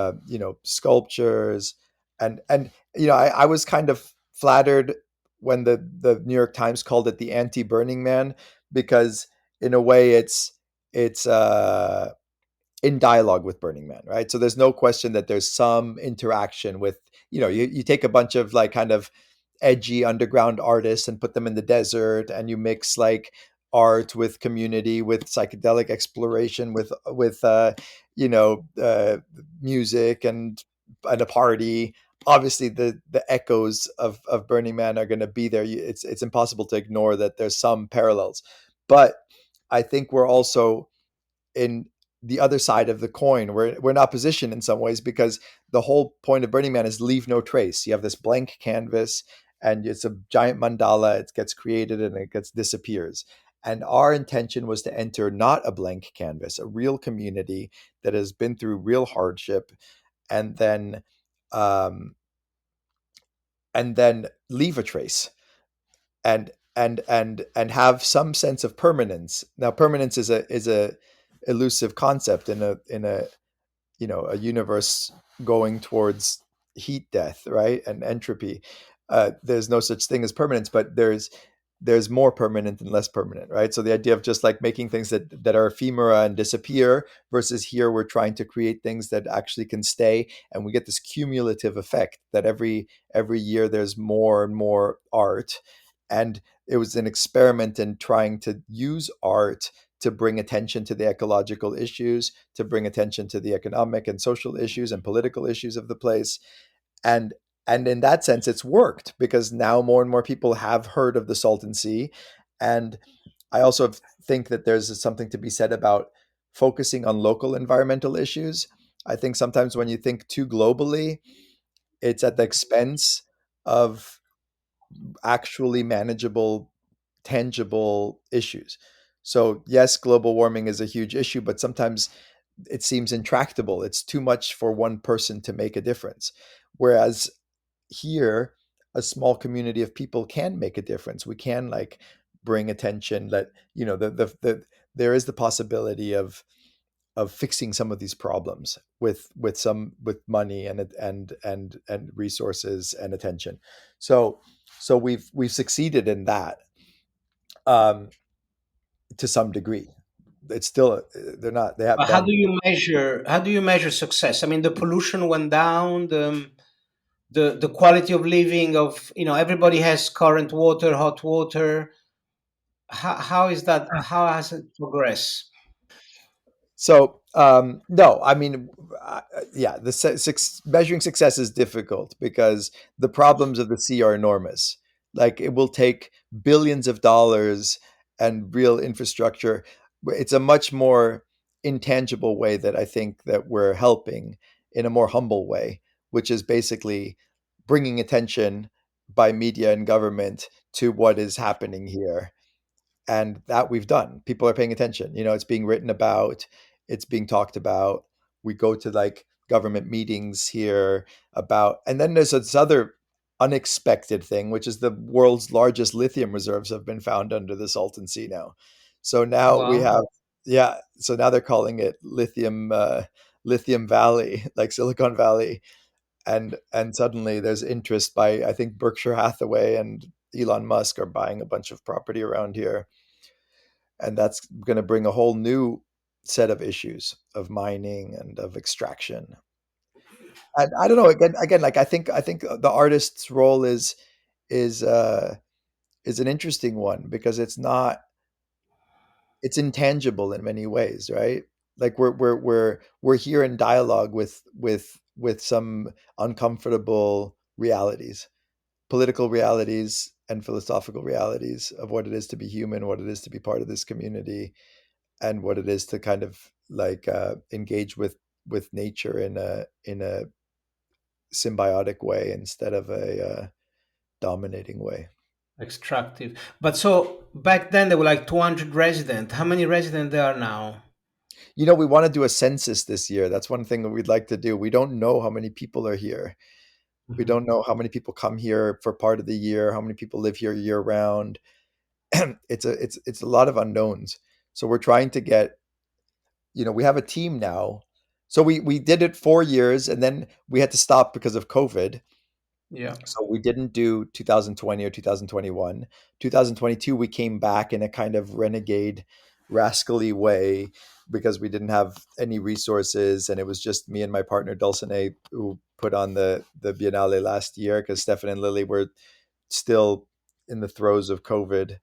sculptures, and I was kind of flattered when the New York Times called it the anti Burning Man, because in a way it's in dialogue with Burning Man, right? So there's no question that there's some interaction with, you take a bunch of like kind of edgy underground artists and put them in the desert, and you mix like art with community, with psychedelic exploration, with music and a party. Obviously the echoes of Burning Man are going to be there. It's impossible to ignore that there's some parallels, but I think we're also in the other side of the coin. We're in opposition in some ways, because the whole point of Burning Man is leave no trace. You have this blank canvas, and it's a giant mandala. It gets created and it gets disappears. And our intention was to enter not a blank canvas, a real community that has been through real hardship, and then um, and then leave a trace. And and have some sense of permanence. Now, permanence is a elusive concept in a a universe going towards heat death, right, and entropy. There's no such thing as permanence, but there's more permanent and less permanent, right? So the idea of just like making things that are ephemera and disappear, versus here we're trying to create things that actually can stay, and we get this cumulative effect that every year there's more and more art. And it was an experiment in trying to use art to bring attention to the ecological issues, to bring attention to the economic and social issues and political issues of the place. And and in that sense, it's worked, because now more and more people have heard of the Salton Sea. And I also think that there's something to be said about focusing on local environmental issues. I think sometimes when you think too globally, it's at the expense of actually manageable, tangible issues. So, yes, global warming is a huge issue, but sometimes it seems intractable. It's too much for one person to make a difference. Whereas here, a small community of people can make a difference. We can like bring attention that, there is the possibility of fixing some of these problems with money and resources and attention. So we've succeeded in that, um, to some degree. It's still they're not they have But they have how do you measure success? I mean, the pollution went down, the quality of living of, everybody has current water, hot water. How is that? How has it progressed? So, no, I mean, yeah, measuring success is difficult because the problems of the sea are enormous. Like, it will take billions of dollars and real infrastructure. It's a much more intangible way that I think that we're helping, in a more humble way, which is basically bringing attention by media and government to what is happening here. And that we've done. People are paying attention. It's being written about, it's being talked about. We go to like government meetings here about, and then there's this other unexpected thing, which is the world's largest lithium reserves have been found under the Salton Sea now. So now we Wow. have, yeah. So now they're calling it Lithium Valley, like Silicon Valley, and suddenly there's interest by, I think, Berkshire Hathaway and Elon Musk are buying a bunch of property around here, and that's going to bring a whole new set of issues of mining and of extraction. And I don't know. Again, like I think the artist's role is uh, is an interesting one, because it's intangible in many ways, right? Like we're here in dialogue with some uncomfortable realities, political realities and philosophical realities of what it is to be human, what it is to be part of this community, and what it is to kind of like engage with nature in a symbiotic way instead of a dominating way. Extractive. But so back then there were like 200 residents. How many residents there are now? We want to do a census this year. That's one thing that we'd like to do. We don't know how many people are here. We Mhm. don't know how many people come here for part of the year, how many people live here year round. It's a lot of unknowns. So we're trying to get, we have a team now. So we did it 4 years, and then we had to stop because of COVID. Yeah. So we didn't do 2020 or 2021. 2022, we came back in a kind of renegade, rascally way, because we didn't have any resources, and it was just me and my partner Dulcinea who put on the Biennale last year, because Stefan and Lily were still in the throes of COVID.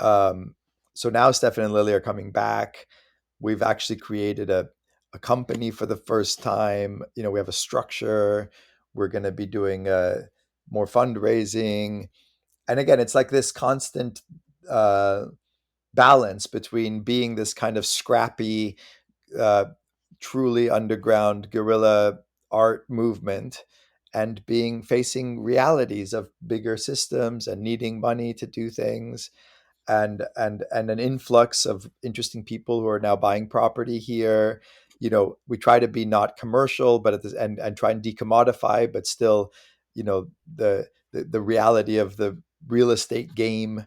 Um, so now Stefan and Lily are coming back. We've actually created a company for the first time. We have a structure. We're going to be doing more fundraising. And again, it's like this constant uh, balance between being this kind of scrappy, uh, truly underground guerrilla art movement, and being facing realities of bigger systems and needing money to do things, and an influx of interesting people who are now buying property here. We try to be not commercial, but and try and decommodify, but still, the reality of the real estate game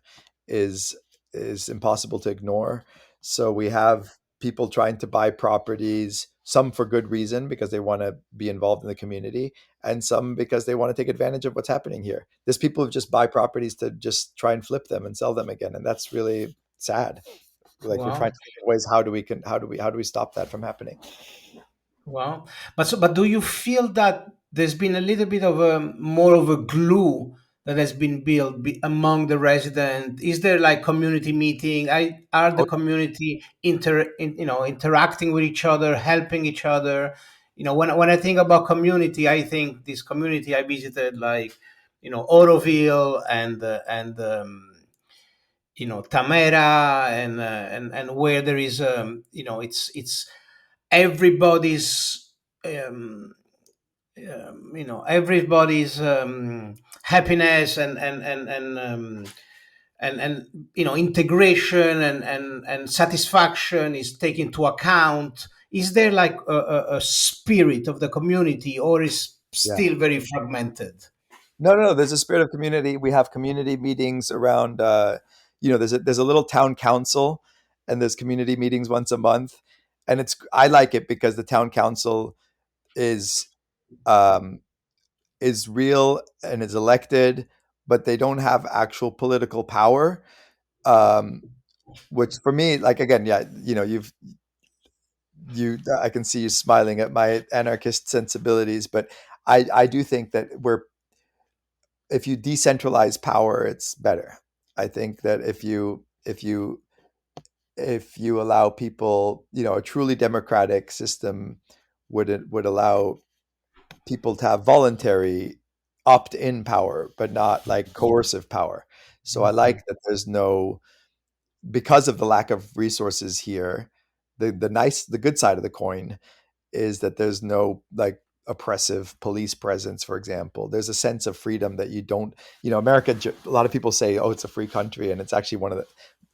is impossible to ignore. So we have people trying to buy properties, some for good reason because they want to be involved in the community, and some because they want to take advantage of what's happening here. There's people who just buy properties to just try and flip them and sell them again, and that's really sad. Like we're trying Wow. to think of ways how do we stop that from happening? Wow. But do you feel that there's been a little bit of a more of a glue that has been built among the resident? Is there like community meeting? Are the Oh, community interacting with each other, helping each other? When I think about community, I think this community I visited, like Oroville and Tamera and where there is it's everybody's um, everybody's happiness and integration and satisfaction is taken into account. Is there like a spirit of the community, or is yeah. still very fragmented? No, no, no. There's a spirit of community. We have community meetings around. There's a little town council, and there's community meetings once a month, and I like it because the town council is um, is real and is elected, but they don't have actual political power. Um, which for me, like again, yeah, I can see you smiling at my anarchist sensibilities, but I do think that if you decentralize power, it's better. I think that if you allow people, a truly democratic system would allow people to have voluntary opt-in power, but not like coercive power. So I like that there's no because of the lack of resources here. The good side of the coin is that there's no like oppressive police presence, for example. There's a sense of freedom that you don't, America, a lot of people say, oh, it's a free country. And it's actually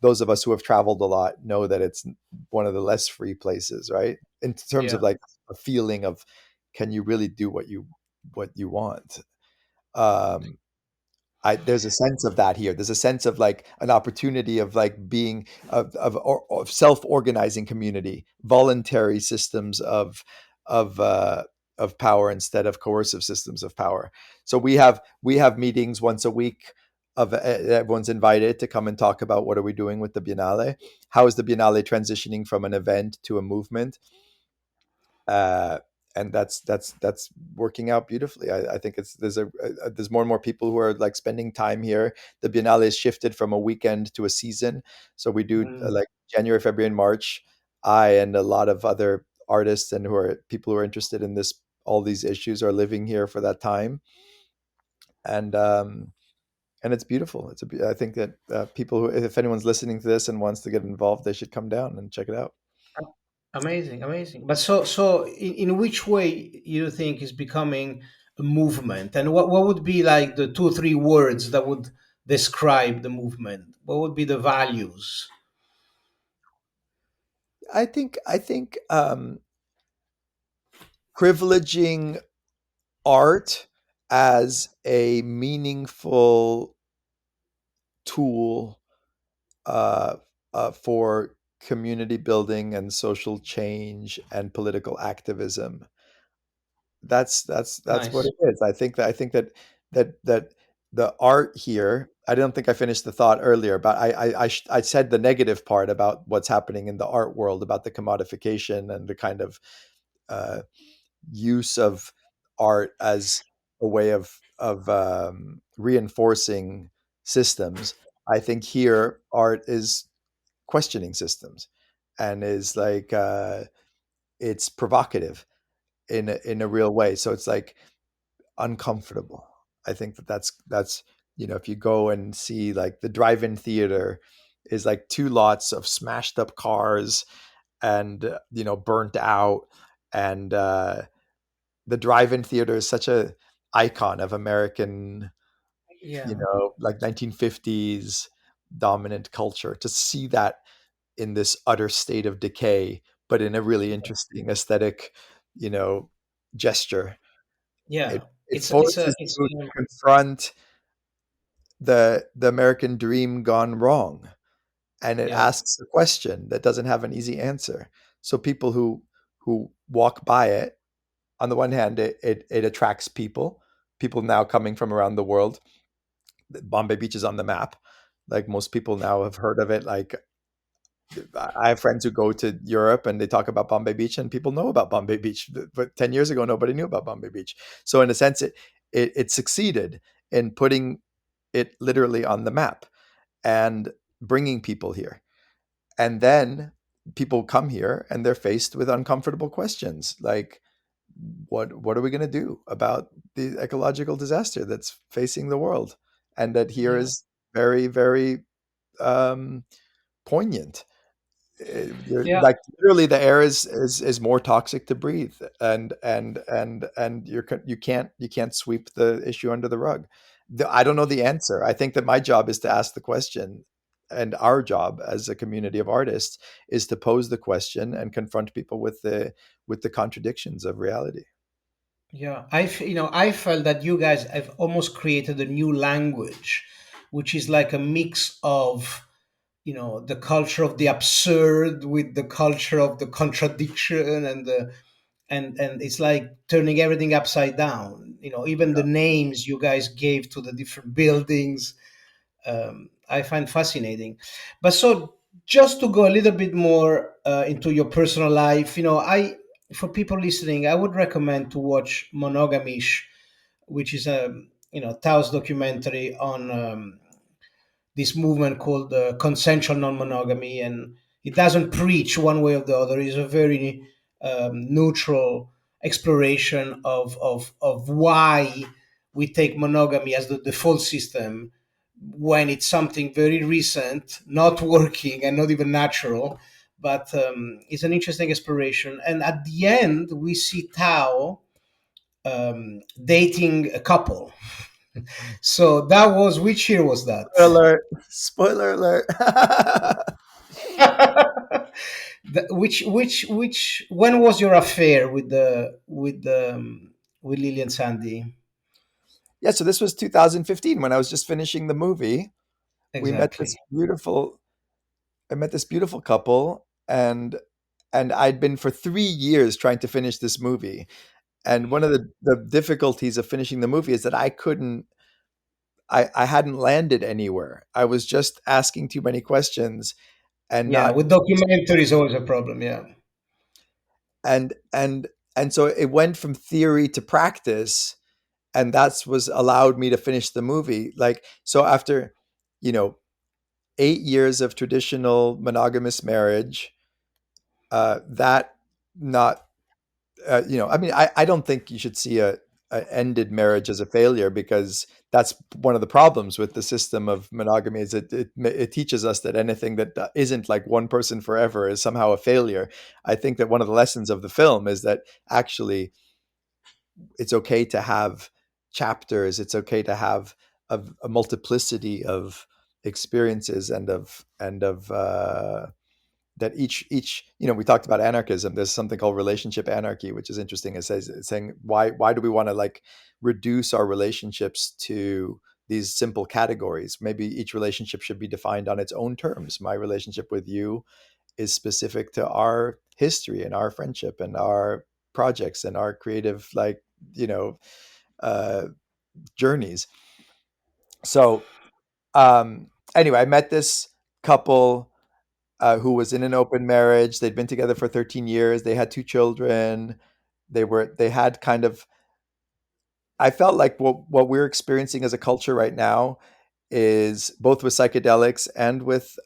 those of us who have traveled a lot know that it's one of the less free places, right? In terms of Yeah, like a feeling of, can you really do what you want? Um, there's a sense of that here. There's a sense of like an opportunity of like being of self-organizing community, voluntary systems of uh, of power instead of coercive systems of power. So we have meetings once a week. Everyone's invited to come and talk about what are we doing with the Biennale. How is the Biennale transitioning from an event to a movement? uh, and that's working out beautifully. I think there's more and more people who are like spending time here. The Biennale is shifted from a weekend to a season, so we do mm, like January, February, and March. I and a lot of other artists and who are people who are interested in all these issues are living here for that time, and it's beautiful. I think that people who, if anyone's listening to this and wants to get involved, they should come down and check it out. amazing, amazing. But so in which way you think is becoming a movement, and what would be like the two or three words that would describe the movement? What would be the values? I think privileging art as a meaningful tool uh, for community building and social change and political activism. That's what Nice. it is. I think that the art here. I don't think I finished the thought earlier, but I said the negative part about what's happening in the art world, about the commodification and the kind of uh, use of art as a way of reinforcing systems. I think here art is questioning systems and is like it's provocative in a real way. So it's like uncomfortable. I think that's if you go and see like the drive-in theater is like two lots of smashed up cars and burnt out and the drive-in theater is such a icon of American, Yeah, like 1950s dominant culture. To see that in this utter state of decay, but in a really interesting aesthetic, you know, gesture, it yeah. it It's forces it's you to confront the American dream gone wrong, and it Yeah. asks a question that doesn't have an easy answer. So people who walk by it, on the one hand, it attracts people now coming from around the world. Bombay Beach is on the map. Like most people now have heard of it. Like I have friends who go to Europe and they talk about Bombay Beach, and people know about Bombay Beach. But 10 years ago, nobody knew about Bombay Beach. So in a sense, it succeeded in putting it literally on the map and bringing people here. And then people come here and they're faced with uncomfortable questions like, what are we going to do about the ecological disaster that's facing the world, and that here Yeah. is very, very um, poignant. Yeah. Like literally the air is more toxic to breathe, and you can't sweep the issue under the rug. I don't know the answer. I think that my job is to ask the question, and our job as a community of artists is to pose the question and confront people with the contradictions of reality. Yeah, I felt that you guys have almost created a new language, which is like a mix of, the culture of the absurd with the culture of the contradiction, and it's like turning everything upside down. Even the names you guys gave to the different buildings, I find fascinating. But so, just to go a little bit more into your personal life, I for people listening, I would recommend to watch Monogamish, which is a Tao's documentary on this movement called consensual non-monogamy, and it doesn't preach one way or the other. It's a very neutral exploration of why we take monogamy as the default system when it's something very recent, not working, and not even natural. But it's an interesting exploration. And at the end, we see Tao dating a couple. So that was, which year was that? Spoiler alert! Spoiler alert! Which when was your affair with Lily and Sandy? Yeah, so this was 2015 when I was just finishing the movie. We met this Exactly. beautiful I met this beautiful couple, and I'd been for 3 years trying to finish this movie. And one of the difficulties of finishing the movie is that I hadn't landed anywhere. I was just asking too many questions and Yeah, not with documentaries always a problem. Yeah. and and and so it went from theory to practice, and that's was allowed me to finish the movie. Like so after, you know, 8 years of traditional monogamous marriage, that not I mean, I don't think you should see a ended marriage as a failure, because that's one of the problems with the system of monogamy is it teaches us that anything that isn't like one person forever is somehow a failure. I think that one of the lessons of the film is that actually it's okay to have chapters. It's okay to have a multiplicity of experiences and of that each we talked about anarchism. There's something called relationship anarchy, which is interesting. It's saying why do we want to like reduce our relationships to these simple categories? Maybe each relationship should be defined on its own terms. My relationship with you is specific to our history and our friendship and our projects and our creative you know uh journeys. So anyway, I met this couple who was in an open marriage. They'd been together for 13 years. They had two children. They had kind of, I felt like what we're experiencing as a culture right now is both with psychedelics and with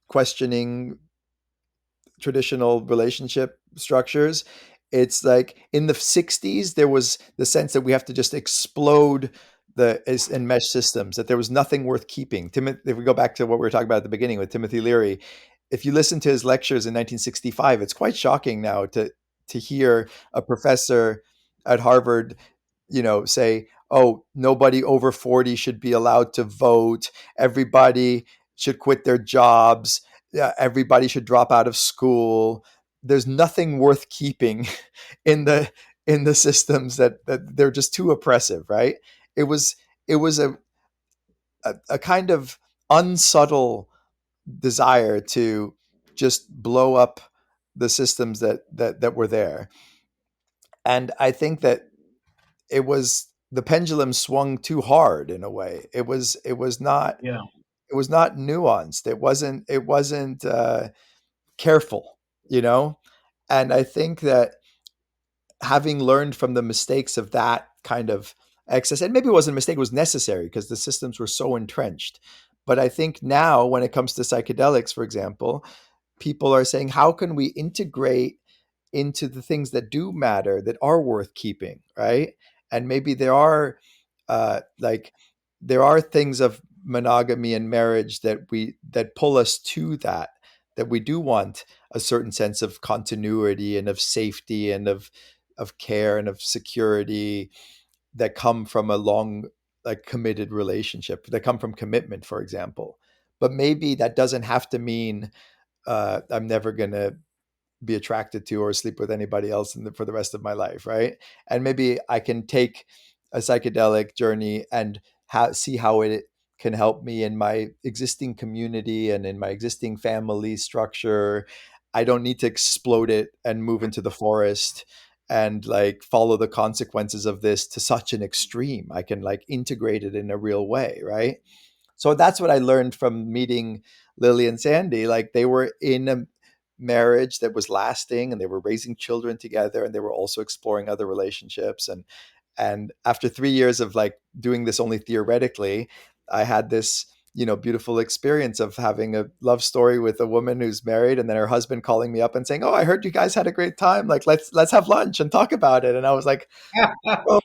questioning traditional relationship structures. It's like in the 60s, there was the sense that we have to just explode and mesh systems, that there was nothing worth keeping. If we go back to what we were talking about at the beginning with Timothy Leary, if you listen to his lectures in 1965, it's quite shocking now to hear a professor at Harvard, say, "Oh, nobody over 40 should be allowed to vote. Everybody should quit their jobs. Yeah, everybody should drop out of school. There's nothing worth keeping in the systems that they're just too oppressive, right?" it was it was a kind of unsubtle desire to just blow up the systems that were there. And I think that it was the pendulum swung too hard in a way. Yeah. It was not nuanced. It wasn't careful, you know. And I think that having learned from the mistakes of that kind of excess, and maybe it wasn't a mistake, it was necessary because the systems were so entrenched. But I think now, when it comes to psychedelics, for example, people are saying, how can we integrate into the things that do matter, that are worth keeping, right? And maybe like there are things of monogamy and marriage that pull us to that we do want a certain sense of continuity and of safety and of care and of security that come from a long, like, committed relationship, that come from commitment, for example. But maybe that doesn't have to mean I'm never going to be attracted to or sleep with anybody else for the rest of my life, right? And maybe I can take a psychedelic journey and see how it can help me in my existing community and in my existing family structure. I don't need to explode it and move into the forest and like follow the consequences of this to such an extreme. I can like integrate it in a real way, right? So that's what I learned from meeting Lily and Sandy. Like, they were in a marriage that was lasting, and they were raising children together, and they were also exploring other relationships. And after 3 years of like doing this only theoretically, I had this, beautiful experience of having a love story with a woman who's married, and then her husband calling me up and saying, "Oh, I heard you guys had a great time. Like, let's have lunch and talk about it." And I was like, "Oh,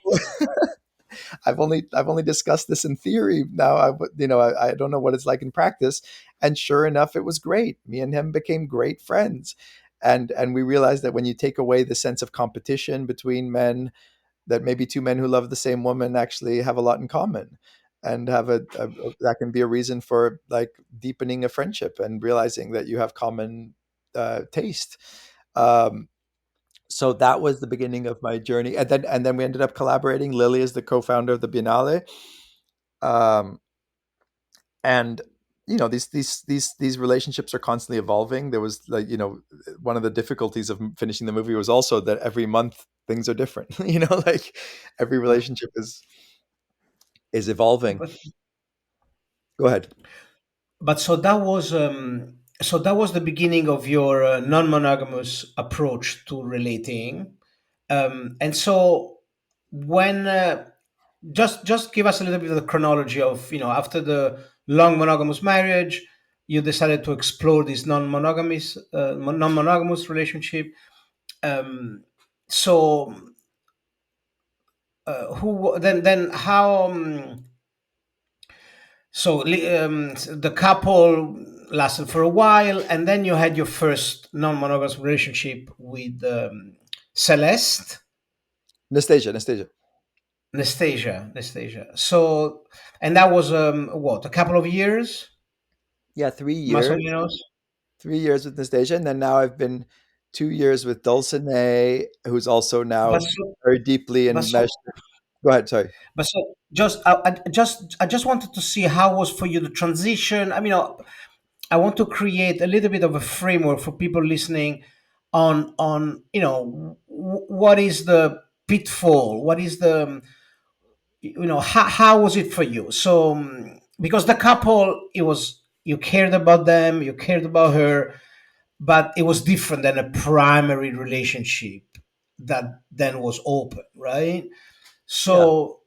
I've only discussed this in theory. Now I don't know what it's like in practice." And sure enough, it was great. Me and him became great friends. And we realized that when you take away the sense of competition between men, that maybe two men who love the same woman actually have a lot in common, and have that can be a reason for like deepening a friendship and realizing that you have common taste. Um, so that was the beginning of my journey, and then we ended up collaborating. Lily is the co-founder of the Biennale, um, and these relationships are constantly evolving. There was, like, one of the difficulties of finishing the movie was also that every month things are different. Like, every relationship is evolving. But Go ahead. so that was the beginning of your non-monogamous approach to relating. And so when just give us a little bit of the chronology of, after the long monogamous marriage, you decided to explore this non-monogamous relationship. Um, so who then how the couple lasted for a while, and then you had your first non-monogamous relationship with Celeste, Nastasia. Nastasia. So, and that was what, a couple of years, Yeah, más o menos. 3 years with Nastasia, and then now I've been 2 years with Dulcinea, who's also But now so, very deeply but so, enmeshed. Go ahead, sorry. but so, I just wanted to see how was for you the transition. I mean, I want to create a little bit of a framework for people listening on what is the pitfall, what is the how was it for you? So because the couple, it was, you cared about them, you cared about her, but it was different than a primary relationship that then was open, right? Yeah. So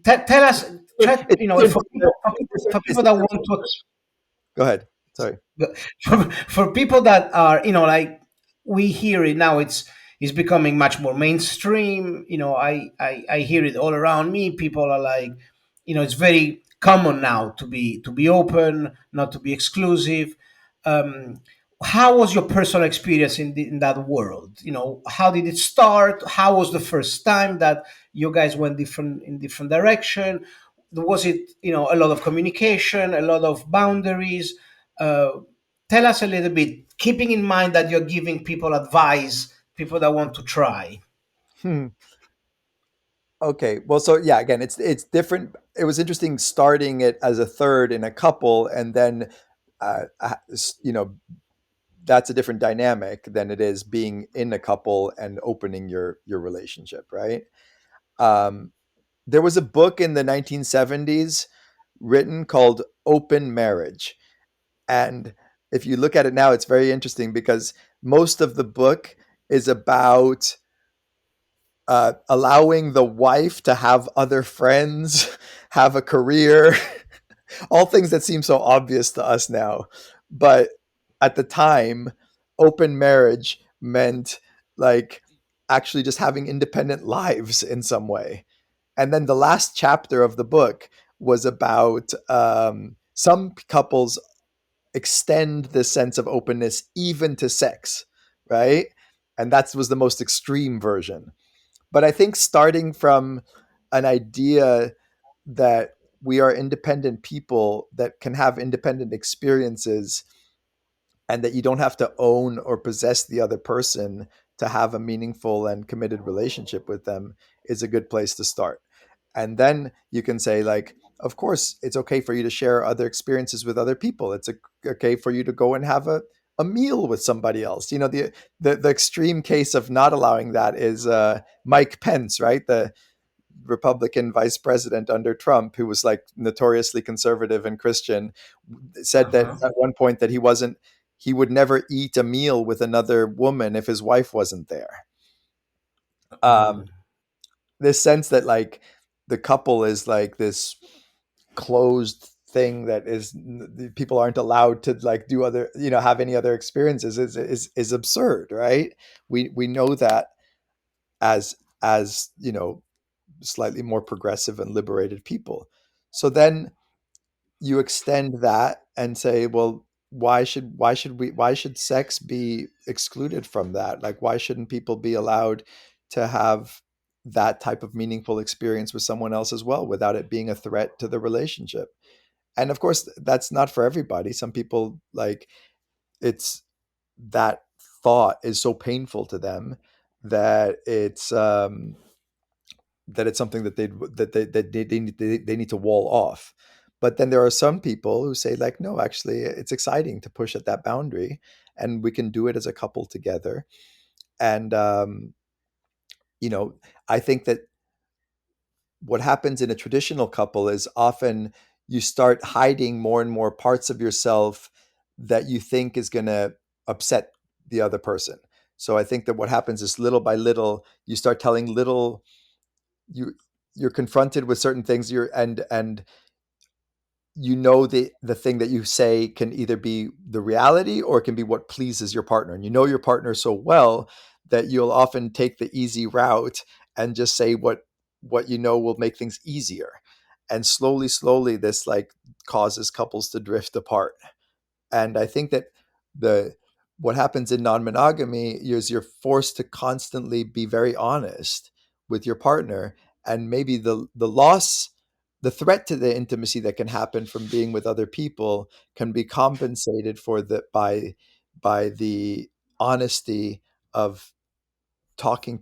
tell us, try, It's for different. people, for It's people that want different. to Go ahead. Sorry. for people that are, like, we hear it now, it's becoming much more mainstream. I hear it all around me. People are like, it's very common now to be open, not to be exclusive. um how was your personal experience in that world? How did it start? How was the first time that you guys went in different direction? Was it, a lot of communication, a lot of boundaries? uh, Tell us a little bit, keeping in mind that you're giving people advice, people that want to try. Hmm. Okay. Well, so yeah, again, it's different. It was interesting starting it as a third in a couple, and then, you know, that's a different dynamic than it is being in a couple and opening your relationship, right? Um, there was a book in the 1970s written called Open Marriage, and if you look at it now, it's very interesting because most of the book is about allowing the wife to have other friends, have a career, all things that seem so obvious to us now. But at the time, open marriage meant like actually just having independent lives in some way. And then the last chapter of the book was about some couples extend this sense of openness even to sex, right? And that was the most extreme version. But I think starting from an idea that we are independent people that can have independent experiences and that you don't have to own or possess the other person to have a meaningful and committed relationship with them is a good place to start. And then you can say, like, of course it's okay for you to share other experiences with other people. Okay for you to go and have a meal with somebody else. The extreme case of not allowing that is Mike Pence, right? The Republican vice president under Trump, who was like notoriously conservative and Christian, said that Uh-huh. at one point that he would never eat a meal with another woman if his wife wasn't there. Um, Mm. this sense that like the couple is like this closed thing that is people aren't allowed to like do other, have any other experiences is absurd, right? We know that as slightly more progressive and liberated people. So then you extend that and say, well, why should sex be excluded from that? Like, why shouldn't people be allowed to have that type of meaningful experience with someone else as well without it being a threat to the relationship? And of course, that's not for everybody. Some people, like, it's that thought is so painful to them that it's something that they need to wall off. But then there are some people who say, like, no, actually it's exciting to push at that boundary, and we can do it as a couple together. And you know I think that what happens in a traditional couple is often you start hiding more and more parts of yourself that you think is going to upset the other person. So I think that what happens is little by little you start telling little you you're confronted with certain things, and the thing that you say can either be the reality or it can be what pleases your partner, and you know your partner so well that you'll often take the easy route and just say what you know will make things easier. And slowly this like causes couples to drift apart. And I think that the what happens in non-monogamy is you're forced to constantly be very honest with your partner, and maybe the threat to the intimacy that can happen from being with other people can be compensated for by the honesty of talking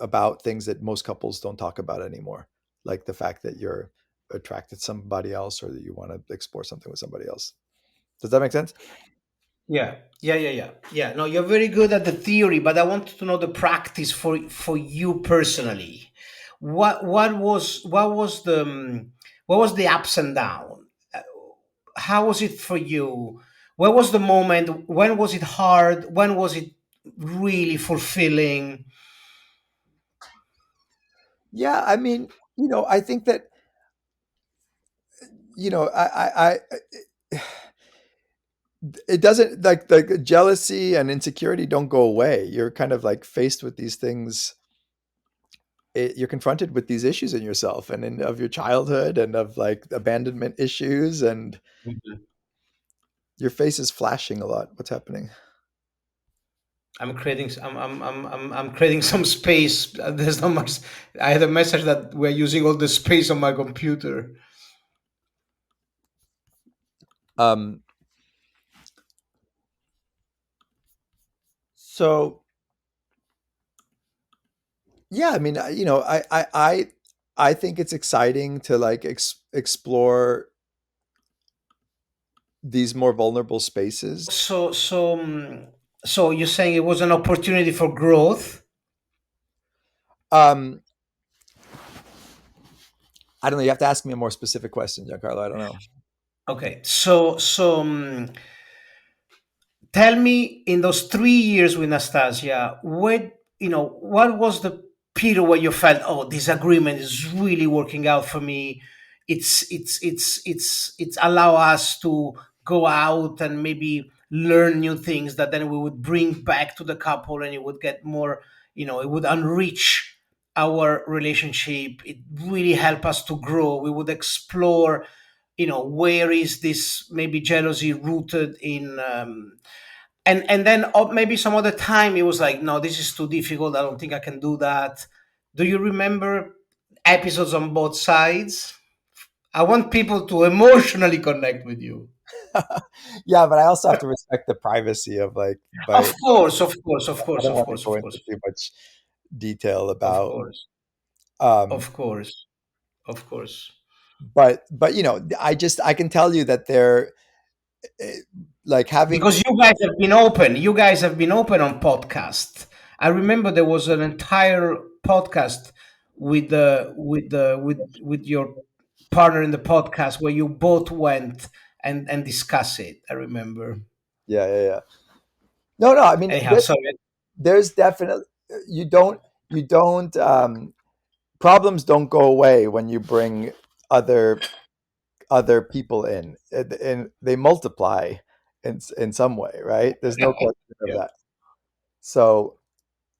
about things that most couples don't talk about anymore, like the fact that you're attracted to somebody else or that you want to explore something with somebody else. Does that make sense? Yeah, yeah. No, you're very good at the theory, but I want to know the practice for you personally. What was the ups and down? How was it for you? Where was the moment? When was it hard? When was it really fulfilling? Yeah, I mean, I think that, it doesn't, like jealousy and insecurity don't go away. You're kind of like faced with these things. You're confronted with these issues in yourself and of your childhood and of like abandonment issues, and Mhm. your face is flashing a lot. What's happening? I'm creating some space. There's not much. I had a message that we're using all the space on my computer. Um, so yeah, I mean, I think it's exciting to like explore these more vulnerable spaces. So you're saying it was an opportunity for growth? Um, I don't know. You have to ask me a more specific question, Giancarlo. I don't know. Okay, tell me, in those 3 years with Nastasia, what was the period where you felt, oh, this agreement is really working out for me? It's allow us to go out and maybe learn new things that then we would bring back to the couple, and it would get more, it would enrich our relationship. It really help us to grow. We would explore, where is this maybe jealousy rooted in, and then maybe some other time it was like, no, this is too difficult, I don't think I can do that. Do you remember episodes on both sides? I want people to emotionally connect with you. Yeah, but I also have to respect the privacy of like, Of by course, of course, of I course, don't of want to course, go of into course, too much detail of about. course, Um, of course, of course. but I can tell you that they're eh, like having. Because you guys have been open on podcast. I remember there was an entire podcast with your partner in the podcast where you both went and discuss it. I remember. Yeah, yeah, yeah. No, no. I mean, Anyhow, sorry. there's definitely you don't you don't problems don't go away when you bring other people in, and they multiply in some way, right? There's no question of Yeah. that. So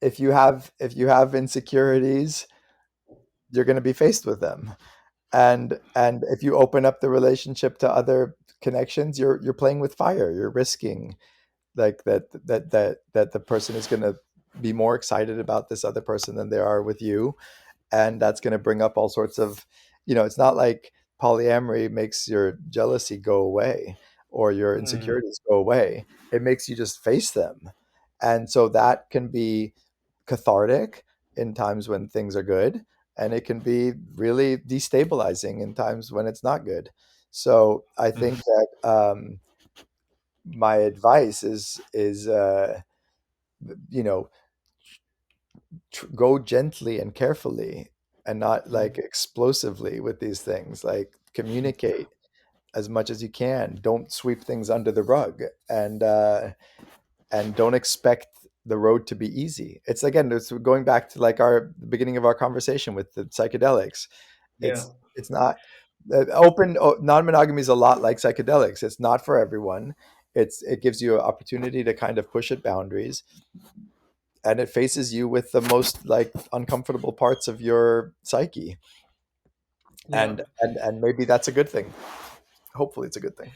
if you have insecurities, you're going to be faced with them, and if you open up the relationship to other connections, you're playing with fire. You're risking like that the person is going to be more excited about this other person than they are with you, and that's going to bring up all sorts of, it's not like polyamory makes your jealousy go away or your Mm, insecurities go away. It makes you just face them, and so that can be cathartic in times when things are good, and it can be really destabilizing in times when it's not good. So I think mhm, that my advice is you know go gently and carefully, and not like mm, explosively with these things. Like, communicate as much as you can. Don't sweep things under the rug, and don't expect the road to be easy. It's going back to like the beginning of our conversation with the psychedelics. yeah. It's not open. Non-monogamy is a lot like psychedelics. It's not for everyone. It gives you an opportunity to kind of push at boundaries, and it faces you with the most like uncomfortable parts of your psyche, Yeah. and maybe that's a good thing. Hopefully it's a good thing.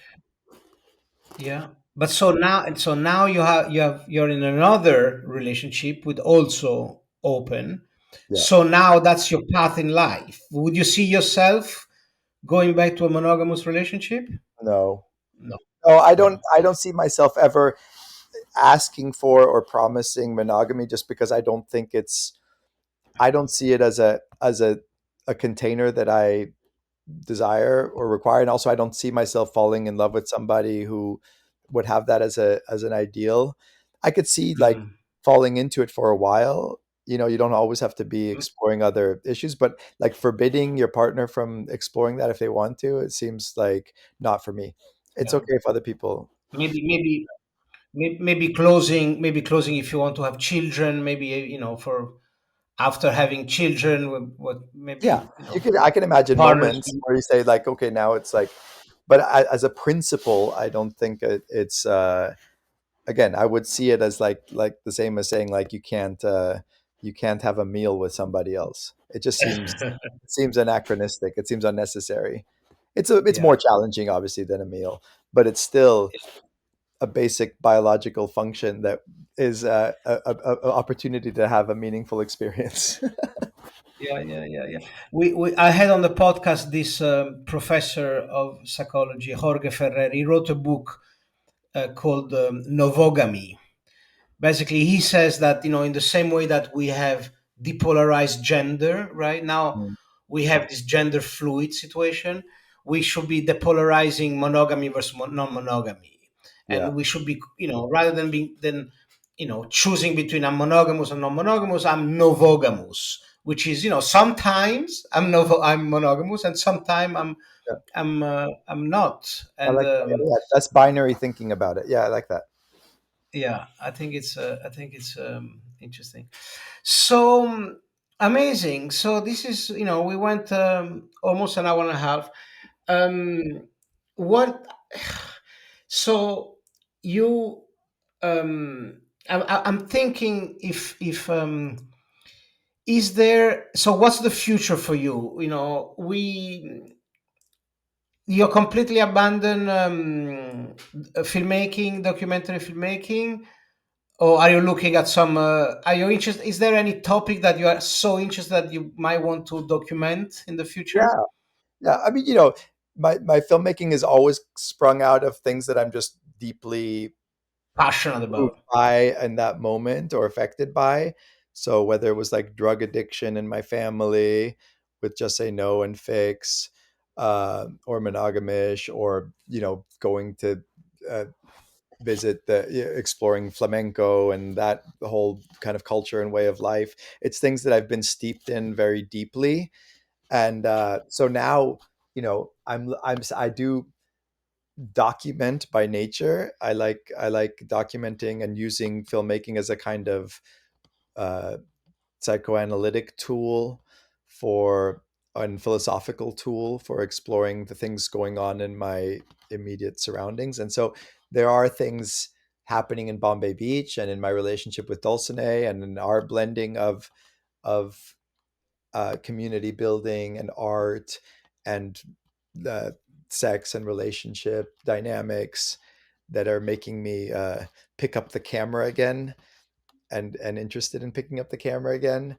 Yeah. But so now you're in another relationship with also open. Yeah. So now that's your path in life. Would you see yourself going back to a monogamous relationship? No, No, no, I don't no. I don't see myself ever asking for or promising monogamy, just because I don't see it as a container that I desire or require. And also, I don't see myself falling in love with somebody who would have that as an ideal. I could see like Mm. falling into it for a while. You don't always have to be exploring other issues, but like forbidding your partner from exploring that if they want to, it seems like not for me. It's Yeah. okay if other people. Maybe closing if you want to have children. Maybe for after having children, what Yeah, maybe I can imagine partners. moments where you say like, okay, now it's like, but as a principle, I don't think it's again, I would see it as like the same as saying like you can't have a meal with somebody else. It just seems anachronistic. It seems unnecessary. It's Yeah. more challenging obviously than a meal, but it's still a basic biological function that is a opportunity to have a meaningful experience. Yeah, yeah, yeah, yeah. I had on the podcast this professor of psychology, Jorge Ferrer. He wrote a book called Novogamy. Basically, he says that in the same way that we have depolarized gender right now, we have this gender fluid situation. We should be depolarizing monogamy versus non-monogamy, Yeah. and we should be, rather than being then, choosing between I'm monogamous and non-monogamous, I'm novogamous, which is, sometimes I'm monogamous, and sometimes Yeah. I'm not. I And like that. Yeah, yeah. That's binary thinking about it. Yeah, I like that. yeah, I think it's interesting. So amazing. So this is, we went almost an hour and a half. Um, what? So you, I'm thinking, if is there? So what's the future for you? You completely abandon filmmaking, documentary filmmaking, or are you looking at some? Are you interested? Is there any topic that you are so interested that you might want to document in the future? Yeah. Yeah. I mean, my filmmaking is always sprung out of things that I'm just deeply Passionate moved about? by in that moment or affected by. So whether it was like drug addiction in my family with Just Say No and Fix, or Monogamish, or going to uh, visit exploring flamenco and that the whole kind of culture and way of life. It's things that I've been steeped in very deeply, and so now I do document by nature. I like documenting and using filmmaking as a kind of uh, psychoanalytic tool for and philosophical tool for exploring the things going on in my immediate surroundings. And so there are things happening in Bombay Beach and in my relationship with Dulcinea and in our blending of community building and art and the sex and relationship dynamics that are making me pick up the camera again and interested in picking up the camera again.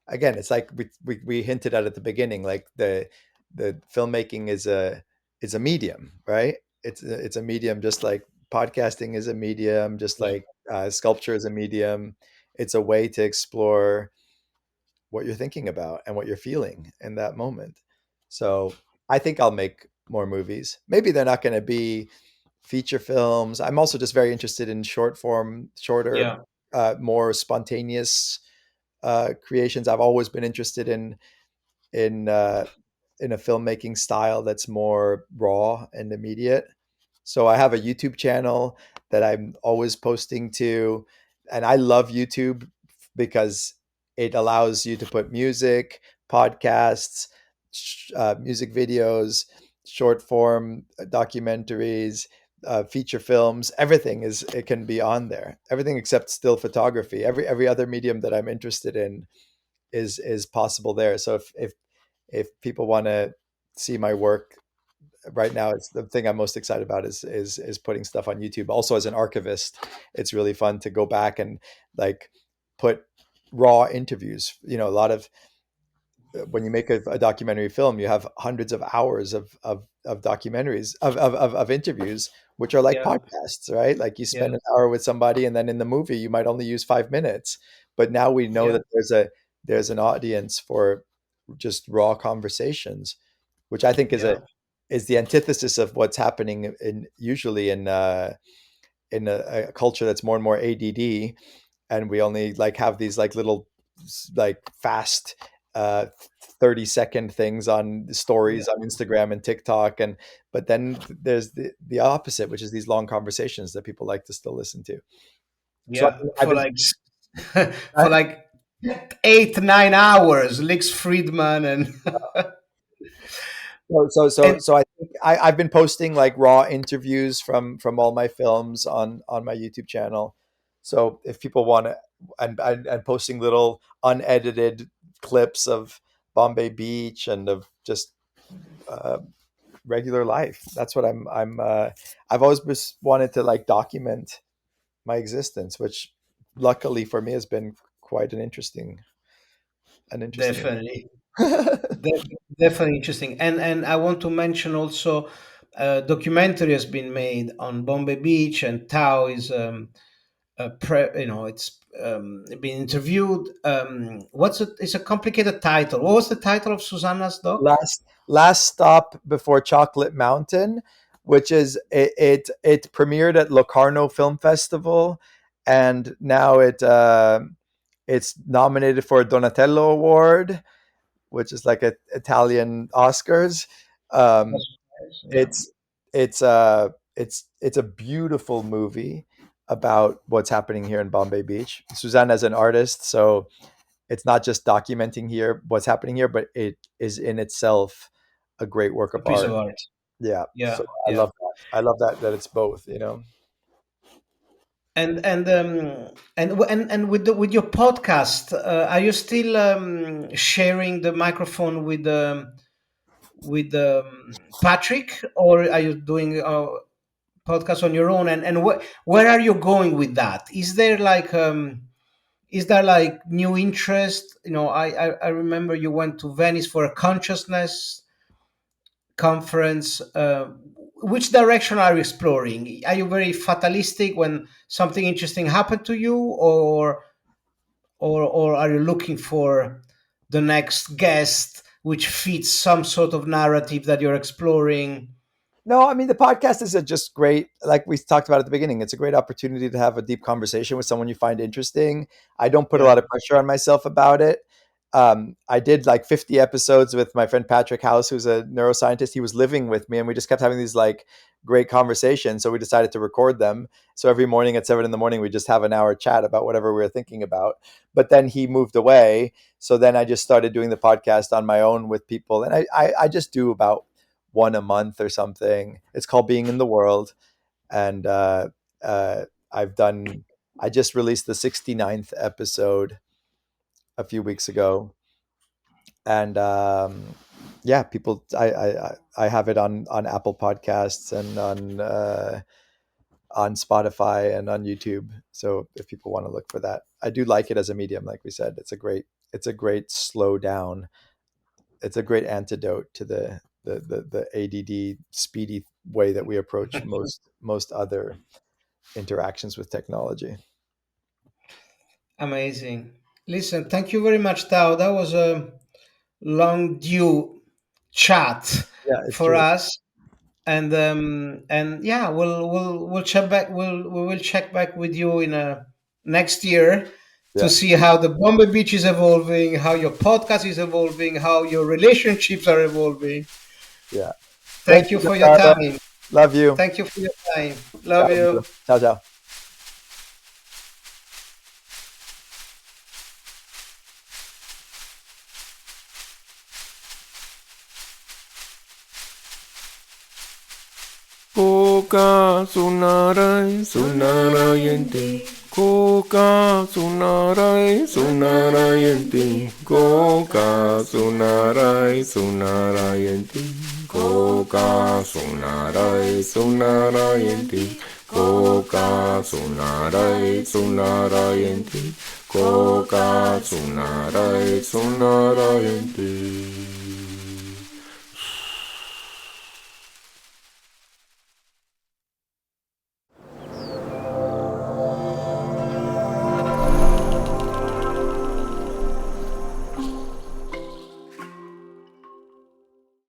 Again, it's like we hinted at the beginning, like the filmmaking is a medium, right? It's a medium, just like podcasting is a medium, just Yeah, like sculpture is a medium. It's a way to explore what you're thinking about and what you're feeling in that moment. So I think I'll make more movies. Maybe they're not going to be feature films. I'm also just very interested in short form, shorter, yeah, more spontaneous creations. I've always been interested in uh, in a filmmaking style that's more raw and immediate. So I have a YouTube channel that I'm always posting to, and I love YouTube because it allows you to put music, podcasts, music videos, short form documentaries, feature films. Everything is it can be on there. Everything except still photography. Every other medium that I'm interested in is possible there. So if people want to see my work right now, it's the thing I'm most excited about is putting stuff on YouTube. Also, as an archivist, it's really fun to go back and like put raw interviews. A lot of when you make a documentary film, you have hundreds of hours of documentaries of interviews, which are like yeah, podcasts, right? Like you yeah, spend an hour with somebody, and then in the movie, you might only use 5 minutes. But now we know yeah, that there's an audience for just raw conversations, which I think yeah, is the antithesis of what's happening in usually in a culture that's more and more ADD, and we only like have these like little like fast uh 30-second things on yeah, stories on Instagram and TikTok, and but then there's the opposite, which is these long conversations that people like to still listen to. So yeah. I've For been like for like 8 9 hours, Lex Friedman and so and so I think I've been posting like raw interviews from all my films on my YouTube channel. So if people want to, and posting little unedited clips of Bombay Beach and of just uh, regular life. That's what I've always just wanted to like document my existence, which luckily for me has been quite an interesting. definitely. Definitely interesting. And I want to mention also, a documentary has been made on Bombay Beach, and Tao is it's been interviewed. It's a complicated title. What was the title of Susanna's doc? Last Stop Before Chocolate Mountain, which is it premiered at Locarno Film Festival, and now it's nominated for a Donatello Award, which is like a Italian Oscars. Um, Yeah. it's it's a beautiful movie about what's happening here in Bombay Beach. Susanna's an artist, so it's not just documenting here what's happening here, but it is in itself a great work A of piece of art. art. Yeah, Yeah, so I yeah. love that. I love that it's both. You know. And with your podcast, are you still sharing the microphone with Patrick, or are you doing a podcast on your own? And where are you going with that? Is there like new interest? I remember you went to Venice for a consciousness conference. Which direction are you exploring? Are you very fatalistic when something interesting happened to you, or are you looking for the next guest which fits some sort of narrative that you're exploring? No, I mean the podcast is a just great, like we talked about at the beginning. It's a great opportunity to have a deep conversation with someone you find interesting. I don't put a Yeah. lot of pressure on myself about it. I did like 50 episodes with my friend Patrick House, who's a neuroscientist. He was living with me, and we just kept having these like great conversations. So we decided to record them. So every morning at 7 in the morning, we just have an hour chat about whatever we were thinking about. But then he moved away, so then I just started doing the podcast on my own with people, and I just do about one a month or something. It's called Being in the World, and uh, I've done. I just released the 69th episode a few weeks ago, and yeah, people. I have it on Apple Podcasts and on Spotify and on YouTube. So if people want to look for that, I do like it as a medium. Like we said, it's a great slow down. It's a great antidote to the ADD speedy way that we approach most other interactions with technology. Amazing. Listen, thank you very much, Tao. That was a long due chat Yeah, it's for true. us. And yeah, we'll check back. We will check back with you in next year to Yeah, see how the Bombay Beach is evolving, how your podcast is evolving, how your relationships are evolving. yeah. Thank Thank you you, for your Giancarlo. time. Love you. Thank you for your time. Ciao, Love you. ciao, ciao. Koka sunarai sunarayente. Koka sunarai sunarayente. Koka sunarai sunarayente. Koka sunarai sunarayente. Koka sunarai sunarayente. Koka sunarai sunarayente.